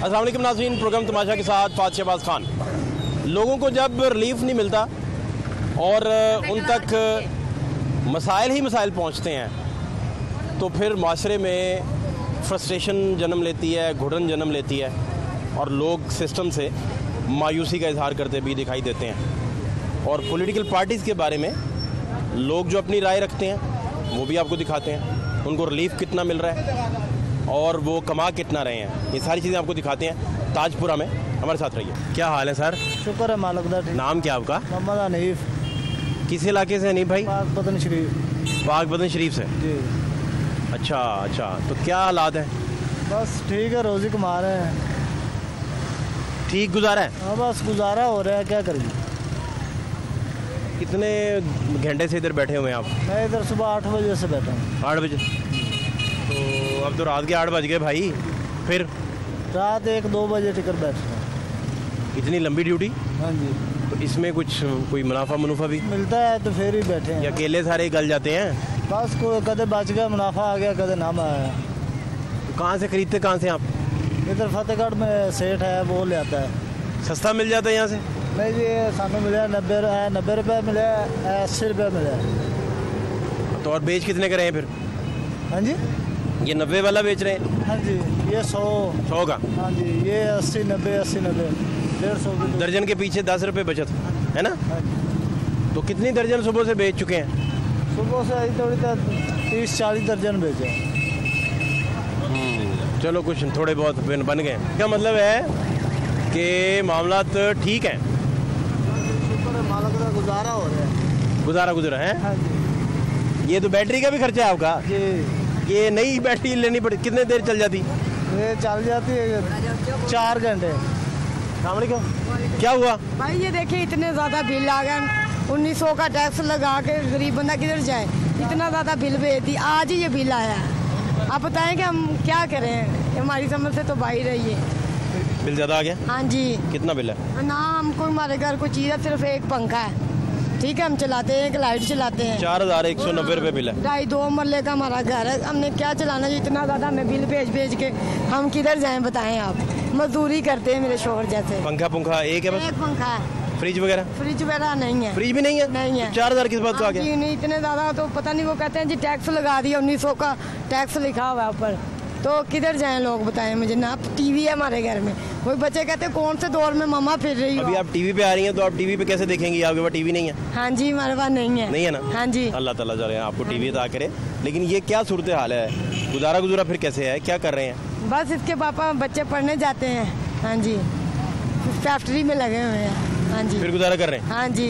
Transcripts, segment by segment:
अस्सलाम वालेकुम नाज़रीन, प्रोग्राम तमाशा के साथ फ़ात शहबाज खान। लोगों को जब रिलीफ नहीं मिलता और उन तक मसाइल ही मसाइल पहुंचते हैं तो फिर माशरे में फ्रस्ट्रेशन जन्म लेती है, घुटन जन्म लेती है और लोग सिस्टम से मायूसी का इजहार करते भी दिखाई देते हैं। और पॉलिटिकल पार्टीज़ के बारे में लोग जो अपनी राय रखते हैं वो भी आपको दिखाते हैं, उनको रिलीफ कितना मिल रहा है और वो कमा कितना रहे हैं, ये सारी चीज़ें आपको दिखाते हैं। ताजपुरा में हमारे साथ रहिए। क्या हाल है सर? शुक्र है मालिक दा। नाम क्या आपका? मोहम्मद हनीफ। किस इलाके से हनीफ भाई? पाक बदन शरीफ। पाक बदन शरीफ से जी। अच्छा, तो क्या हालात हैं? बस ठीक है, रोज़ी कमा रहे हैं। ठीक गुजारा है? हाँ बस गुजारा हो रहा है, क्या करेंगे। कितने घंटे से इधर बैठे हुए हैं आप? मैं इधर सुबह 8 बजे से बैठा हूँ। 8 बजे? तो अब तो रात के 8 बज गए भाई। फिर रात 1-2 बजे टिकट बैठता हूँ। इतनी लंबी ड्यूटी? हाँ जी। तो इसमें कोई मुनाफा भी मिलता है तो फिर ही बैठे हैं, या अकेले सारे गल जाते हैं? बस कदे बच गया, मुनाफा आ गया, कदे नाम आया। तो कहाँ से खरीदते, कहाँ से आप? इधर फतेहगढ़ में सेठ है, वो ले आता है। सस्ता मिल जाता है यहाँ से? नहीं जी, सानू मिले 90 रुपये मिले, 80 रुपये मिले। तो और बेच कितने का रहे हैं फिर? हाँ जी, ये 90 वाला बेच रहे हैं? हाँ जी, ये 100 का? हाँ जी, ये 80-90 150 की दर्जन के पीछे 10 रुपये बचत है ना? हाँ जी। तो कितनी दर्जन सुबह से बेच चुके हैं? सुबह से आई थोड़ी 30-40 दर्जन बेचे। चलो कुछ थोड़े बहुत बन गए। क्या मतलब है कि मामला ठीक है? मालिक का गुजारा हो रहा है। गुजारा है? हाँ जी। ये तो बैटरी का भी खर्चा है आपका? जी। ये नई बैटरी लेनी पड़ी, कितने देर चल जाती? ये चल जाती है 4 घंटे। क्या हुआ भाई? ये देखिए इतने ज़्यादा बिल आ गए, 1900 का टैक्स लगा के गरीब बंदा किधर जाए, इतना ज़्यादा बिल भेज दी। आज ही ये बिल आया है। आप बताएं कि हम क्या करें, हमारी समझ से तो बाहर है ये। बिल ज़्यादा आ गया? हाँ जी। कितना बिल है? ना हमको हमारे घर कोई चीज़ है, सिर्फ एक पंखा है, ठीक है, हम चलाते हैं, एक लाइट चलाते हैं। 4190 रुपये बिल है। 2.5 मरले का हमारा घर है, हमने क्या चलाना है इतना ज़्यादा हमें बिल भेज के, हम किधर जाएं बताएं आप। मजदूरी करते हैं मेरे शोहर जैसे। पंखा एक है बस? एक पंखा है। फ्रिज वगैरह नहीं है। फ्रिज भी नहीं है? नहीं है। 4000 किस बात का आ गया? जी नहीं, इतने ज़्यादा तो पता नहीं, वो कहते हैं जी टैक्स लगा दिया, 1900 का टैक्स लिखा हुआ है ऊपर, तो किधर जाएं लोग बताएं मुझे। ना टीवी है हमारे घर में, कोई बच्चे कहते हैं कौन से दौर में मामा फिर रही हो। अभी आप टीवी पे आ रही हैं तो आप टीवी पे कैसे देखेंगी? आपके पास टीवी नहीं है? हाँ जी, हमारे पास नहीं है ना? हाँ जी। अल्लाह ताला जाने आपको टीवी अता करे। लेकिन ये क्या सूरत हाल है? गुजारा फिर कैसे है, क्या कर रहे हैं? बस इसके पापा बच्चे पढ़ने जाते हैं, हाँ जी, फैक्ट्री में लगे हुए हैं। हाँ जी। फिर गुजारा कर रहे हैं? हाँ जी।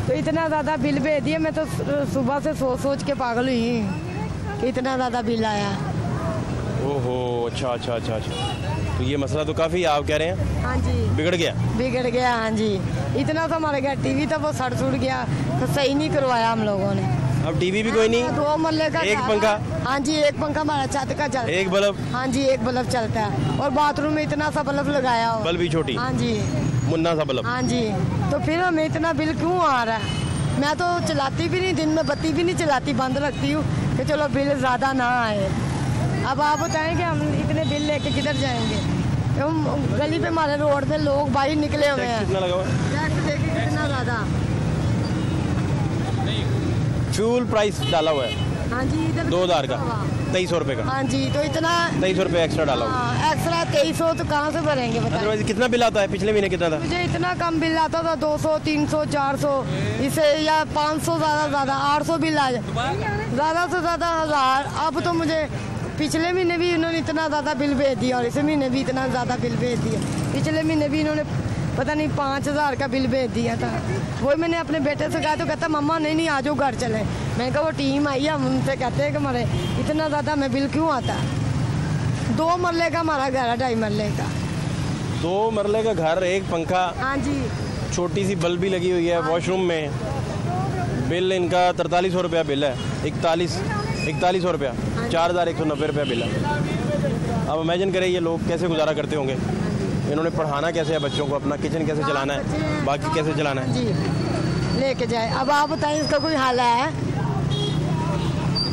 तो इतना ज़्यादा बिल भेज दिया, मैं तो सुबह से सोच के पागल हुई कि इतना ज़्यादा बिल आया। ओहो, अच्छा। तो ये मसला तो काफ़ी आप कह रहे हैं? हाँ जी। बिगड़ गया? हाँ जी। इतना तो हमारे घर टीवी था, वो सड़ गया, तो सही नहीं करवाया हम लोगों ने। अब टीवी भी कोई नहीं? 2 मरले का एक पंखा? हाँ जी, एक पंखा हमारा छत का चलता है। एक बल्ब? हाँ जी, एक बल्ब चलता है, और बाथरूम में इतना सा बल्ब लगाया हो। बल्ब भी छोटी? हाँ जी, मुन्ना सा बल्ब। हाँ जी। तो फिर हमें इतना बिल क्यों आ रहा है? मैं तो चलाती भी नहीं, दिन में बत्ती भी नहीं चलाती, बंद रखती हूँ कि चलो बिल ज़्यादा ना आए। अब आप बताएं कि हम इतने बिल लेके किधर जाएंगे? हम गली पे हमारे रोड पे लोग बाहर निकले हुए हैं। कितना लगा हुआ है? टैक्स देखिए कितना ज़्यादा। फ्यूल प्राइस डाला हुआ है? हाँ जी, इधर 2000 का, 2300 रुपये का। हाँ जी, तो इतना 2300 रुपये एक्स्ट्रा डाला हुआ। एक्स्ट्रा 2300 तो कहाँ से भरेंगे बताएं? अदरवाइज कितना बिल आता है? पिछले महीने कितना था? मुझे इतना कम बिल आता था, 200, 300, 400, इसे या 500, ज़्यादा 800 बिल आ जाए, ज़्यादा से ज़्यादा 1000। अब तो मुझे पिछले महीने भी इन्होंने इतना ज़्यादा बिल भेज दिया और इस महीने भी इतना ज़्यादा बिल भेज दिया। पिछले महीने भी इन्होंने पता नहीं 5000 का बिल भेज दिया था। वही मैंने अपने बेटे से कहा तो कहता मम्मा नहीं आ जाओ घर चले। मैंने कहा वो टीम आई है, हम उनसे कहते हैं कि हमारे इतना ज़्यादा हमें बिल क्यों आता है। 2 मरले का हमारा घर है, 2.5 मरले का। 2 मरले का घर, एक पंखा, हाँ जी, छोटी सी बल्ब भी लगी हुई है वॉशरूम में। बिल इनका 4300 रुपया बिल है। 4100 रुपया, 4190 रुपया बिल है। अब इमेजिन करें ये लोग कैसे गुजारा करते होंगे। इन्होंने पढ़ाना कैसे है बच्चों को, अपना किचन कैसे चलाना है, बाकी कैसे चलाना है जी, लेके जाए। अब आप बताइए इसका कोई हाल है?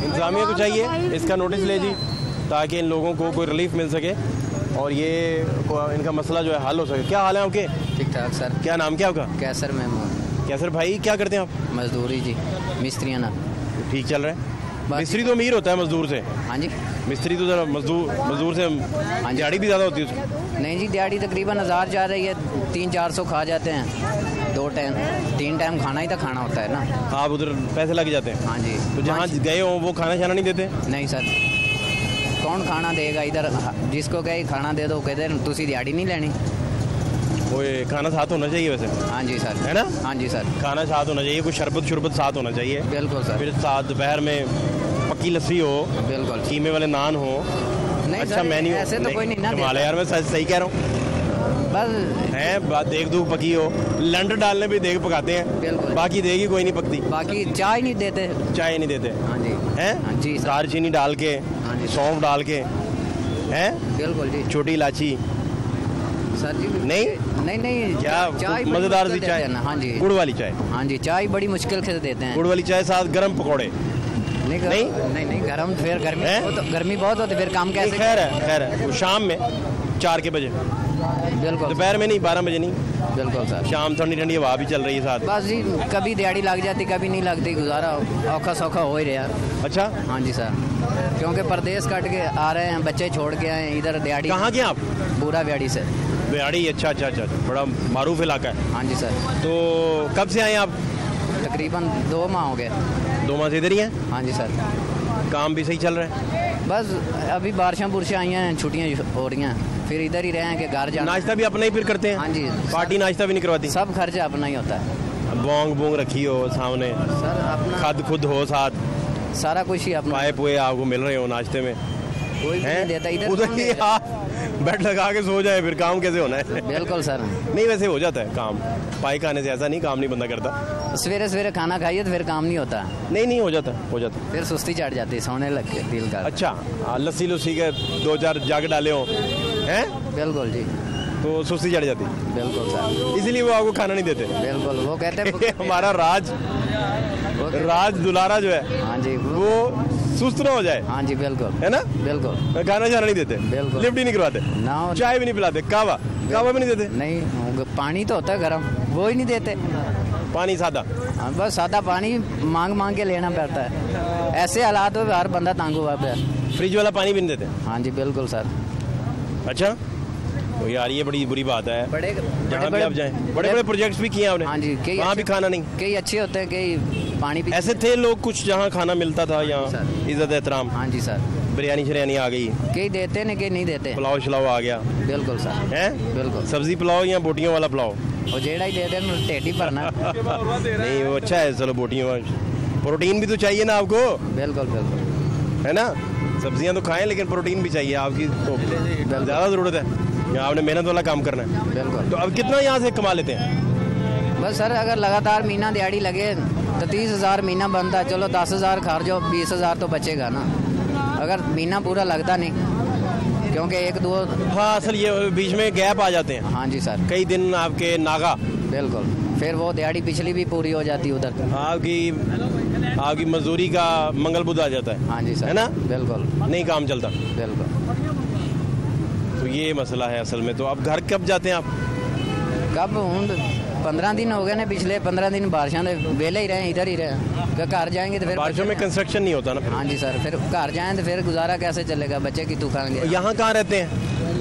इंतजामिया को चाहिए इसका नोटिस ले जी, ताकि इन लोगों को कोई रिलीफ मिल सके। और ये इनका मसला जो है हल हो सके। क्या हाल है आपके? ठीक ठाक सर। क्या नाम क्या आपका? कैसर महमूद। कैसर भाई, क्या करते हैं आप? मजदूरी जी, मिस्त्रियाँ ना। ठीक चल रहा है? बस। मिस्त्री तो अमीर होता है मजदूर से। हाँ जी। मिस्त्री तो ज़रा मजदूर से दिहाड़ी भी ज़्यादा होती है उसकी। नहीं जी, दिहाड़ी तकरीबन 1000 जा रही है, 300-400 खा जाते हैं। 2 टाइम 3 टाइम खाना ही तो खाना होता है ना। आप उधर पैसे लग जाते हैं? हाँ जी। तो जहाँ गए हो वो खाना शाना नहीं देते? नहीं सर, कौन खाना देगा इधर? जिसको कहे खाना दे दो कहते हैं तुसी दिहाड़ी नहीं लेनी। वो खाना साथ होना चाहिए वैसे। हाँ जी सर। है ना? हाँ जी सर। खाना साथ होना चाहिए, कुछ शरबत साथ होना चाहिए। बिल्कुल सर। फिर साथ दोपहर में पक्की लस्सी हो, बिल्कुल। कीमे वाले नान हो। नहीं अच्छा सर, मेन्यू ऐसे तो कोई नहीं ना कमाल है यार, मैं सही कह रहा हूँ। बस है बात, देख दूख पकी हो, लंड डालने भी देख पकाते हैं, बिल्कुल। बाकी देगी कोई नहीं पकती। बाकी चाय नहीं देते। चाय नहीं देते हाँ जी। हैं? हाँ जी सर। दाल चीनी डाल के, हाँ जी। सौंफ डाल के, हैं? बिल्कुल जी। छोटी इलायची सर जी नहीं? नहीं क्या चाय बड़ी मजेदार सी मुश्किल चाय? देते हैं ना। हाँ जी। गुड़ वाली चाय? हाँ जी, चाय बड़ी मुश्किल से देते हैं। गुड़ वाली चाय साथ गरम पकौड़े? नहीं गरम, फिर गर्मी बहुत होती, फिर काम कैसे? खैर है वो शाम में 4 के बजे, बिल्कुल। दोपहर में नहीं, 12 बजे नहीं, बिल्कुल सर। शाम ठंडी ठंडी हवा भी चल रही है साथ। बस जी, कभी दिहाड़ी लग जाती, कभी नहीं लगती, गुजारा औखा सौखा हो ही रहा। अच्छा। हाँ जी सर, क्योंकि परदेश काट के आ रहे हैं, बच्चे छोड़ के आए इधर दिहाड़ी। कहाँ के आप? पूरा दिहाड़ी से। बिहाड़ी? अच्छा, बड़ा मारूफ इलाका है। हाँ जी सर। तो कब से आए आप? तकरीबन 2 माह हो गए। 2 माह से इधर ही हैं? हाँ जी सर। काम भी सही चल रहा है? बस अभी बारिशां बुरशां आई हैं, छुट्टियाँ हो रही हैं, फिर इधर ही रहे हैं कि घर जाना। नाश्ता भी अपना ही फिर करते हैं? हाँ जी। पार्टी नाश्ता भी नहीं करवाती? सब खर्चा अपना ही होता है। बोंग रखी हो सामने, सर अपना खाद खुद हो साथ, सारा कुछ ही अपना। पाए पुए आपको मिल रहे हो नाश्ते में? कोई भी नहीं देता इधर। उधर ही आप बेड लगा के सो जाए, फिर काम कैसे होना है? बिल्कुल सर। नहीं वैसे हो जाता है काम, पाई खाने से ऐसा नहीं काम नहीं बंदा करता। सवेरे खाना खाइए तो फिर काम नहीं होता। नहीं हो जाता फिर सुस्ती चढ़ जाती है, सोने लगते दिल का। अच्छा, लस्सी लुस्सी के 2-4 जग डाले हो हैं? बिल्कुल जी। तो सुस्ती चढ़ जाती? बिल्कुल सर। इसीलिए वो आपको खाना नहीं देते? बिल्कुल, वो कहते हैं हमारा राज दुलारा जो है, हाँ जी, वो सुस्त ना हो जाए। हाँ जी बिल्कुल, है ना? बिल्कुल। खाना शाना नहीं देते? बिल्कुल। लिफ्ट ही नहीं करवाते? ना। चाय भी नहीं पिलाते? कावा भी नहीं देते? नहीं, पानी तो होता है गर्म, वो ही नहीं देते। पानी सादा? हाँ, बस सादा पानी मांग के लेना पड़ता है। ऐसे हालात हो हर बंदा तंग हुआ पे। फ्रिज वाला पानी भी नहीं देते? हाँ जी बिल्कुल सर। अच्छा, तो यार ये बड़ी बुरी बात है। जहाँ भी आप जाएं, बड़े प्रोजेक्ट्स भी किए आपने? हाँ जी। वहाँ भी खाना नहीं? कई अच्छे होते हैं, कई पानी भी। ऐसे थे लोग कुछ जहाँ खाना मिलता था, यहाँ इज्जत एहतराम? हाँ जी सर। बिरयानी शरियानी आ गई, कई देते नहीं, कई नहीं देते। पुलाव शलाव आ गया? बिल्कुल सर। है? बिल्कुल। सब्जी पुलाव या बोटियों वाला पुलाव? वो जेड़ा ही दे दे, टेढ़ी भरना। नहीं वो अच्छा है, चलो बोटियों, प्रोटीन भी तो चाहिए ना आपको। बिल्कुल बिल्कुल, है ना? सब्जियां तो खाएं लेकिन प्रोटीन भी चाहिए, आपकी तो ज़्यादा ज़रूरत है, आपने मेहनत वाला काम करना है। बिल्कुल। तो अब कितना यहाँ से कमा लेते हैं? बस सर, अगर लगातार महीना दिहाड़ी लगे तो 30,000 महीना बनता है। चलो 10,000 खर्च हो, 20,000 तो बचेगा ना। अगर महीना पूरा लगता नहीं, क्योंकि 1-2। हाँ, असल ये बीच में गैप आ जाते हैं। हाँ जी सर। कई दिन आपके नागा। बिल्कुल, फिर वो दिहाड़ी पिछली भी पूरी हो जाती है उधर। आपकी मजदूरी का मंगल बुध आ जाता है। हाँ जी सर। है ना? बिल्कुल, नहीं काम चलता। बिल्कुल। तो ये मसला है असल में। तो अब घर कब जाते हैं आप? कब हूँ 15 दिन हो गए ने, पिछले 15 दिन बारिशों के वेले ही रहे, इधर ही रहे। घर जाएंगे तो फिर बारिशों में कंस्ट्रक्शन नहीं होता ना? हाँ जी सर, फिर घर जाएं तो फिर गुजारा कैसे चलेगा, बच्चे की खाएंगे। यहाँ कहाँ रहते हैं?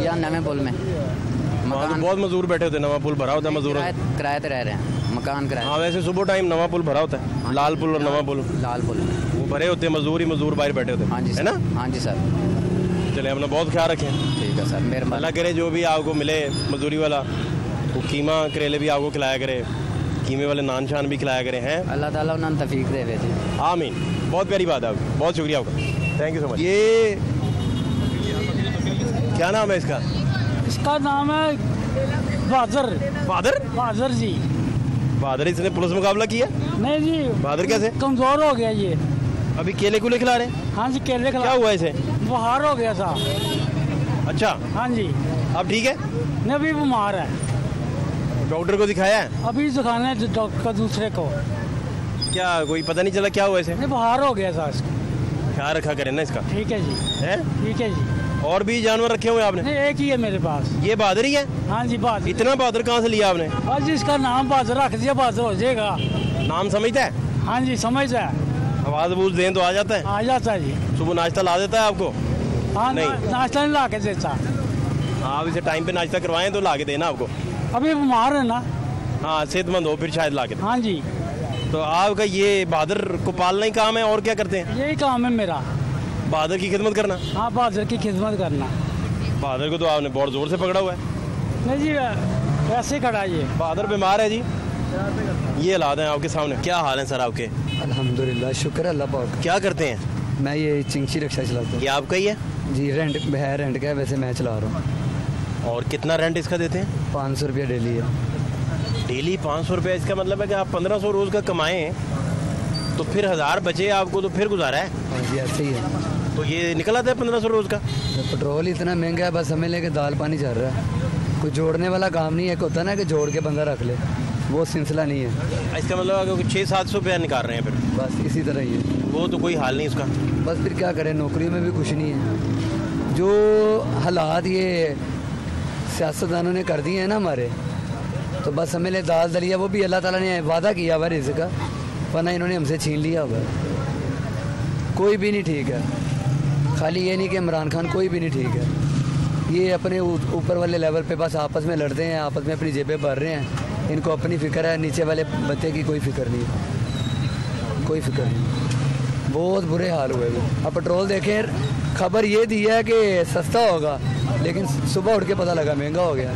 यहाँ नवे पुल में मकान। बहुत मजदूर बैठे होते हैं, नवा पुल भरा होता है मजदूर? किराए पे रह रहे हैं, मकान किराए। हाँ, वैसे सुबह टाइम नवा पुल भरा होता है, लाल पुल और नवा पुल। लाल पुल वो भरे होते हैं, मजदूर बाहर बैठे होते हैं। हाँ जी है ना? हाँ जी सर। चले, अपना बहुत ख्याल रखें। ठीक है सर, मेहरबानी। अल्लाह करे जो भी आपको मिले मजदूरी वाला, वो कीमा करेले भी आपको खिलाया करे, कीमे वाले नान शान भी खिलाया करे। हैं? अल्लाह ताला उन्हें तफीक दे थे। आमीन। बहुत प्यारी बात है आपकी, बहुत शुक्रिया आपका, थैंक यू सो मच। ये क्या नाम है इसका? इसका नाम है बहादुर जी। बहादुर, इसने पुलिस मुकाबला किया? नहीं जी। बहादुर कैसे? कमजोर हो गया ये। अभी केले कुले खिला रहे हैं? हाँ जी, केले क्या हुआ इसे? बुखार हो गया था। अच्छा। हाँ जी। अब ठीक है? नहीं, अभी बीमार है। डॉक्टर को दिखाया है? अभी दिखाना है डॉक्टर दूसरे को। क्या कोई पता नहीं चला क्या हुआ इसे? नहीं, बुखार हो गया था इसको। ख्याल रखा करें ना इसका। ठीक है जी। है? ठीक है जी। और भी जानवर रखे हुए हैं आपने? नहीं, एक ही है मेरे पास। ये बहादुर ही है? हाँ जी, बहादुर। इतना बहादुर कहाँ से लिया आपने? और जिसका नाम बहादुर रख दिया, बहादुर हो जाएगा। नाम समझता है? हाँ जी, समझता है। आवाज बूझ दें तो आ जाता है? आ जाता है जी। सुबह नाश्ता ला देता है आपको? हाँ, नहीं। नाश्ता नहीं ला के देता। आप इसे टाइम पे नाश्ता करवाएं तो ला के देना आपको। अभी बीमार है ना। हाँ, सेहतमंद हो फिर शायद ला के दें। हाँ जी। तो आपका ये बहादुर को पालना ही काम है, और क्या करते हैं? यही काम है मेरा। बहादुर की खिदमत करना? हाँ, बहादुर की खिदमत करना। बहादुर को तो आपने बहुत जोर से पकड़ा हुआ है। नहीं जी, वैसे खड़ा ये। बहादुर बीमार है जी, ये हालात हैं आपके सामने। क्या हाल है सर आपके? अल्हम्दुलिल्लाह, शुक्र अल्लाह पाक। क्या करते हैं? मैं ये चिंची रिक्शा चलाता हूँ। ये आपका ही है? जी, रेंट है, रेंट का है, वैसे मैं चला रहा हूँ। और कितना रेंट इसका देते हैं? 500 रुपया डेली है। डेली 500 रुपये? इसका मतलब है कि आप 1500 रोज़ का कमाएं तो फिर 1000 बचे आपको, तो फिर गुजारा है। हाँ जी, ऐसे ही है। तो ये निकल आता है 1500 रोज़ का? पेट्रोल इतना महंगा है, बस हमें लेके दाल पानी चल रहा है। कोई जोड़ने वाला काम नहीं है। एक होता है ना कि जोड़ के बंदा रख ले, वो सिलसिला नहीं है। इसका मतलब अगर 600-700 रुपया निकाल रहे हैं फिर? बस इसी तरह ही है। वो तो कोई हाल नहीं उसका। बस फिर क्या करें, नौकरी में भी कुछ नहीं है। जो हालात ये सियासतदानों ने कर दिए हैं ना हमारे, तो बस हमें ले दाल दलिया, वो भी अल्लाह ताला ने वादा किया हुआ रिज़्क़ का, वरना इन्होंने हमसे छीन लिया हुआ। कोई भी नहीं ठीक है। खाली ये नहीं कि इमरान खान, कोई भी नहीं ठीक है। ये अपने ऊपर वाले लेवल पे बस आपस में लड़ते हैं, आपस में अपनी जेबें भर रहे हैं। इनको अपनी फ़िक्र है, नीचे वाले बच्चे की कोई फ़िक्र नहीं है, कोई फ़िक्र नहीं। बहुत बुरे हाल हुए वो। अब पेट्रोल देखें, खबर ये दी है कि सस्ता होगा, लेकिन सुबह उठ के पता लगा महंगा हो गया।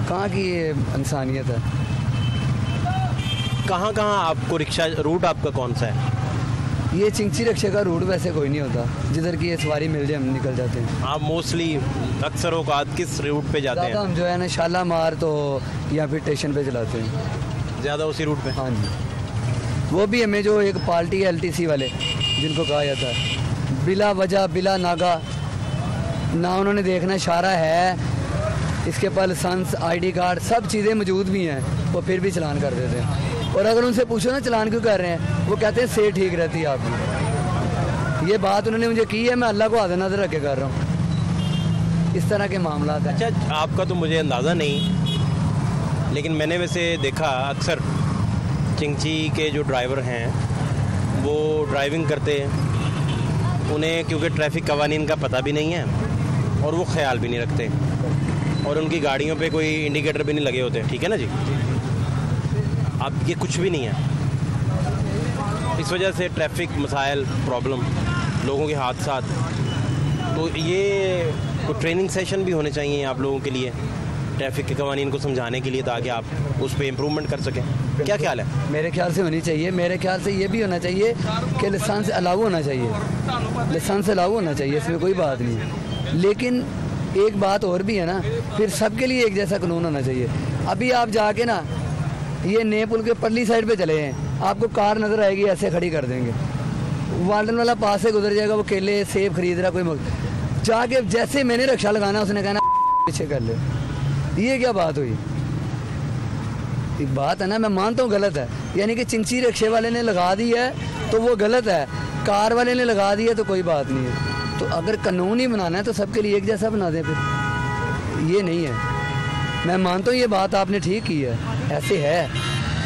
कहाँ की ये इंसानियत है? कहाँ कहाँ आपको रिक्शा रूट आपका कौन सा है? ये चिंची रिक्शे का रूट वैसे कोई नहीं होता। जिधर की ये सवारी मिल जाए हम निकल जाते हैं। आप मोस्टली अक्सर औकात किस रूट पे जाते हैं? ज़्यादा हम जो है ना शालामार तो या फिर स्टेशन पे चलाते हैं। ज़्यादा उसी रूट पे? हाँ जी। वो भी हमें जो एक पार्टी है LTC वाले, जिनको कहा जाता है, बिला वजह बिला नागा ना उन्होंने देखना, इशारा है, इसके पास लाइसेंस, ID कार्ड, सब चीज़ें मौजूद भी हैं, वो फिर भी चलान कर देते हैं। और अगर उनसे पूछो ना चलान क्यों कर रहे हैं, वो कहते हैं सेहत ठीक रहती है आपकी। ये बात उन्होंने मुझे की है, मैं अल्लाह को हाथ नज़र रख के कर रहा हूँ। इस तरह के मामला हैं। अच्छा, आपका तो मुझे अंदाज़ा नहीं, लेकिन मैंने वैसे देखा अक्सर चिंची के जो ड्राइवर हैं वो ड्राइविंग करते हैं, उन्हें क्योंकि ट्रैफिक कवानीन का पता भी नहीं है और वो ख्याल भी नहीं रखते, और उनकी गाड़ियों पे कोई इंडिकेटर भी नहीं लगे होते। ठीक है ना जी? अब ये कुछ भी नहीं है। इस वजह से ट्रैफिक मसाइल, प्रॉब्लम, लोगों के हादसात। तो ये कोई ट्रेनिंग सेशन भी होने चाहिए आप लोगों के लिए, ट्रैफिक के कवानीन को समझाने के लिए, ताकि आप उस पर इम्प्रूवमेंट कर सकें। क्या ख्याल है? मेरे ख्याल से होनी चाहिए। मेरे ख्याल से ये भी होना चाहिए कि लाइसेंस अलाउ होना चाहिए, लाइसेंस अलाउ होना चाहिए, इसमें कोई बात नहीं। लेकिन एक बात और भी है ना, फिर सबके लिए एक जैसा कानून होना चाहिए। अभी आप जाके ना ये नए पुल के परली साइड पे चले हैं, आपको कार नज़र आएगी, ऐसे खड़ी कर देंगे, वार्डन वाला पास से गुजर जाएगा, वो केले सेब खरीद रहा कोई जाके जैसे मैंने रिक्शा लगाना उसने कहना पीछे कर ले। ये क्या बात हुई? एक बात है ना, मैं मानता हूँ गलत है, यानी कि चिंची रिक्शे वाले ने लगा दी है तो वो गलत है, कार वाले ने लगा दी है तो कोई बात नहीं है। तो अगर कानून ही बनाना है तो सबके लिए एक जैसा बना दें, फिर ये नहीं है। मैं मानता हूँ ये बात आपने ठीक की है, ऐसे है,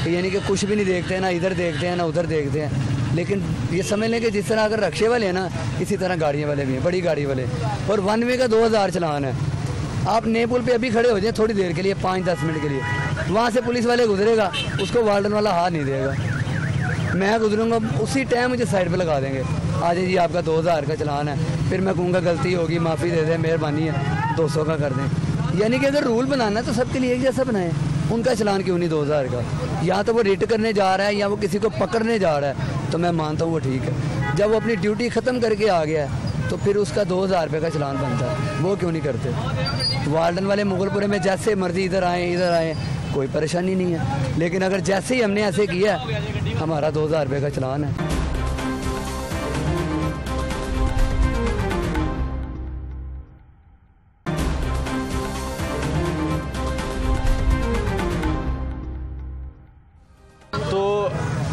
यानी कि कुछ भी नहीं देखते हैं, ना इधर देखते हैं ना उधर देखते हैं। लेकिन ये समझ लें कि जिस तरह अगर रिक्शे वाले हैं ना, इसी तरह गाड़ियाँ वाले भी हैं, बड़ी गाड़ी वाले। और 1 वे का 2000 चलान है। आप नए पुल पे अभी खड़े हो जाए थोड़ी देर के लिए, 5-10 मिनट के लिए, वहाँ से पुलिस वाले गुजरेगा, उसको वार्डन वाला हाथ नहीं देगा। मैं गुजरूंगा, उसी टाइम मुझे साइड पे लगा देंगे, आ जाइए जी आपका 2000 का चलान है। फिर मैं कहूँगा गलती होगी, माफ़ी दे दें, मेहरबानी है, 200 का कर दें। यानी कि अगर रूल बनाना है तो सबके लिए एक जैसा बनाएं। उनका चलान क्यों नहीं 2000 का? या तो वो रिट करने जा रहा है या वो किसी को पकड़ने जा रहा है, तो मैं मानता हूँ वो ठीक है। जब वो अपनी ड्यूटी ख़त्म करके आ गया है तो फिर उसका 2000 रुपये का चलान बनता है, वो क्यों नहीं करते? वार्डन वाले मुगलपुरे में जैसे मर्जी इधर आए, कोई परेशानी नहीं है। लेकिन अगर जैसे ही हमने ऐसे किया, हमारा 2000 रुपये का चलान है।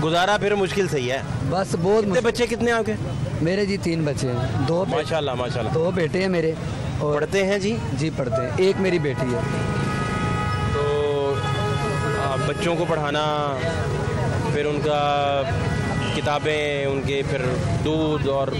गुजारा फिर मुश्किल सही है। बस बहुत कितने बच्चे कितने आपके? मेरे जी 3 बच्चे हैं, 2 माशाल्लाह माशाल्लाह। 2 बेटे हैं मेरे। और पढ़ते हैं जी? जी पढ़ते हैं, एक मेरी बेटी है। तो बच्चों को पढ़ाना, फिर उनका किताबें, उनके फिर दूध और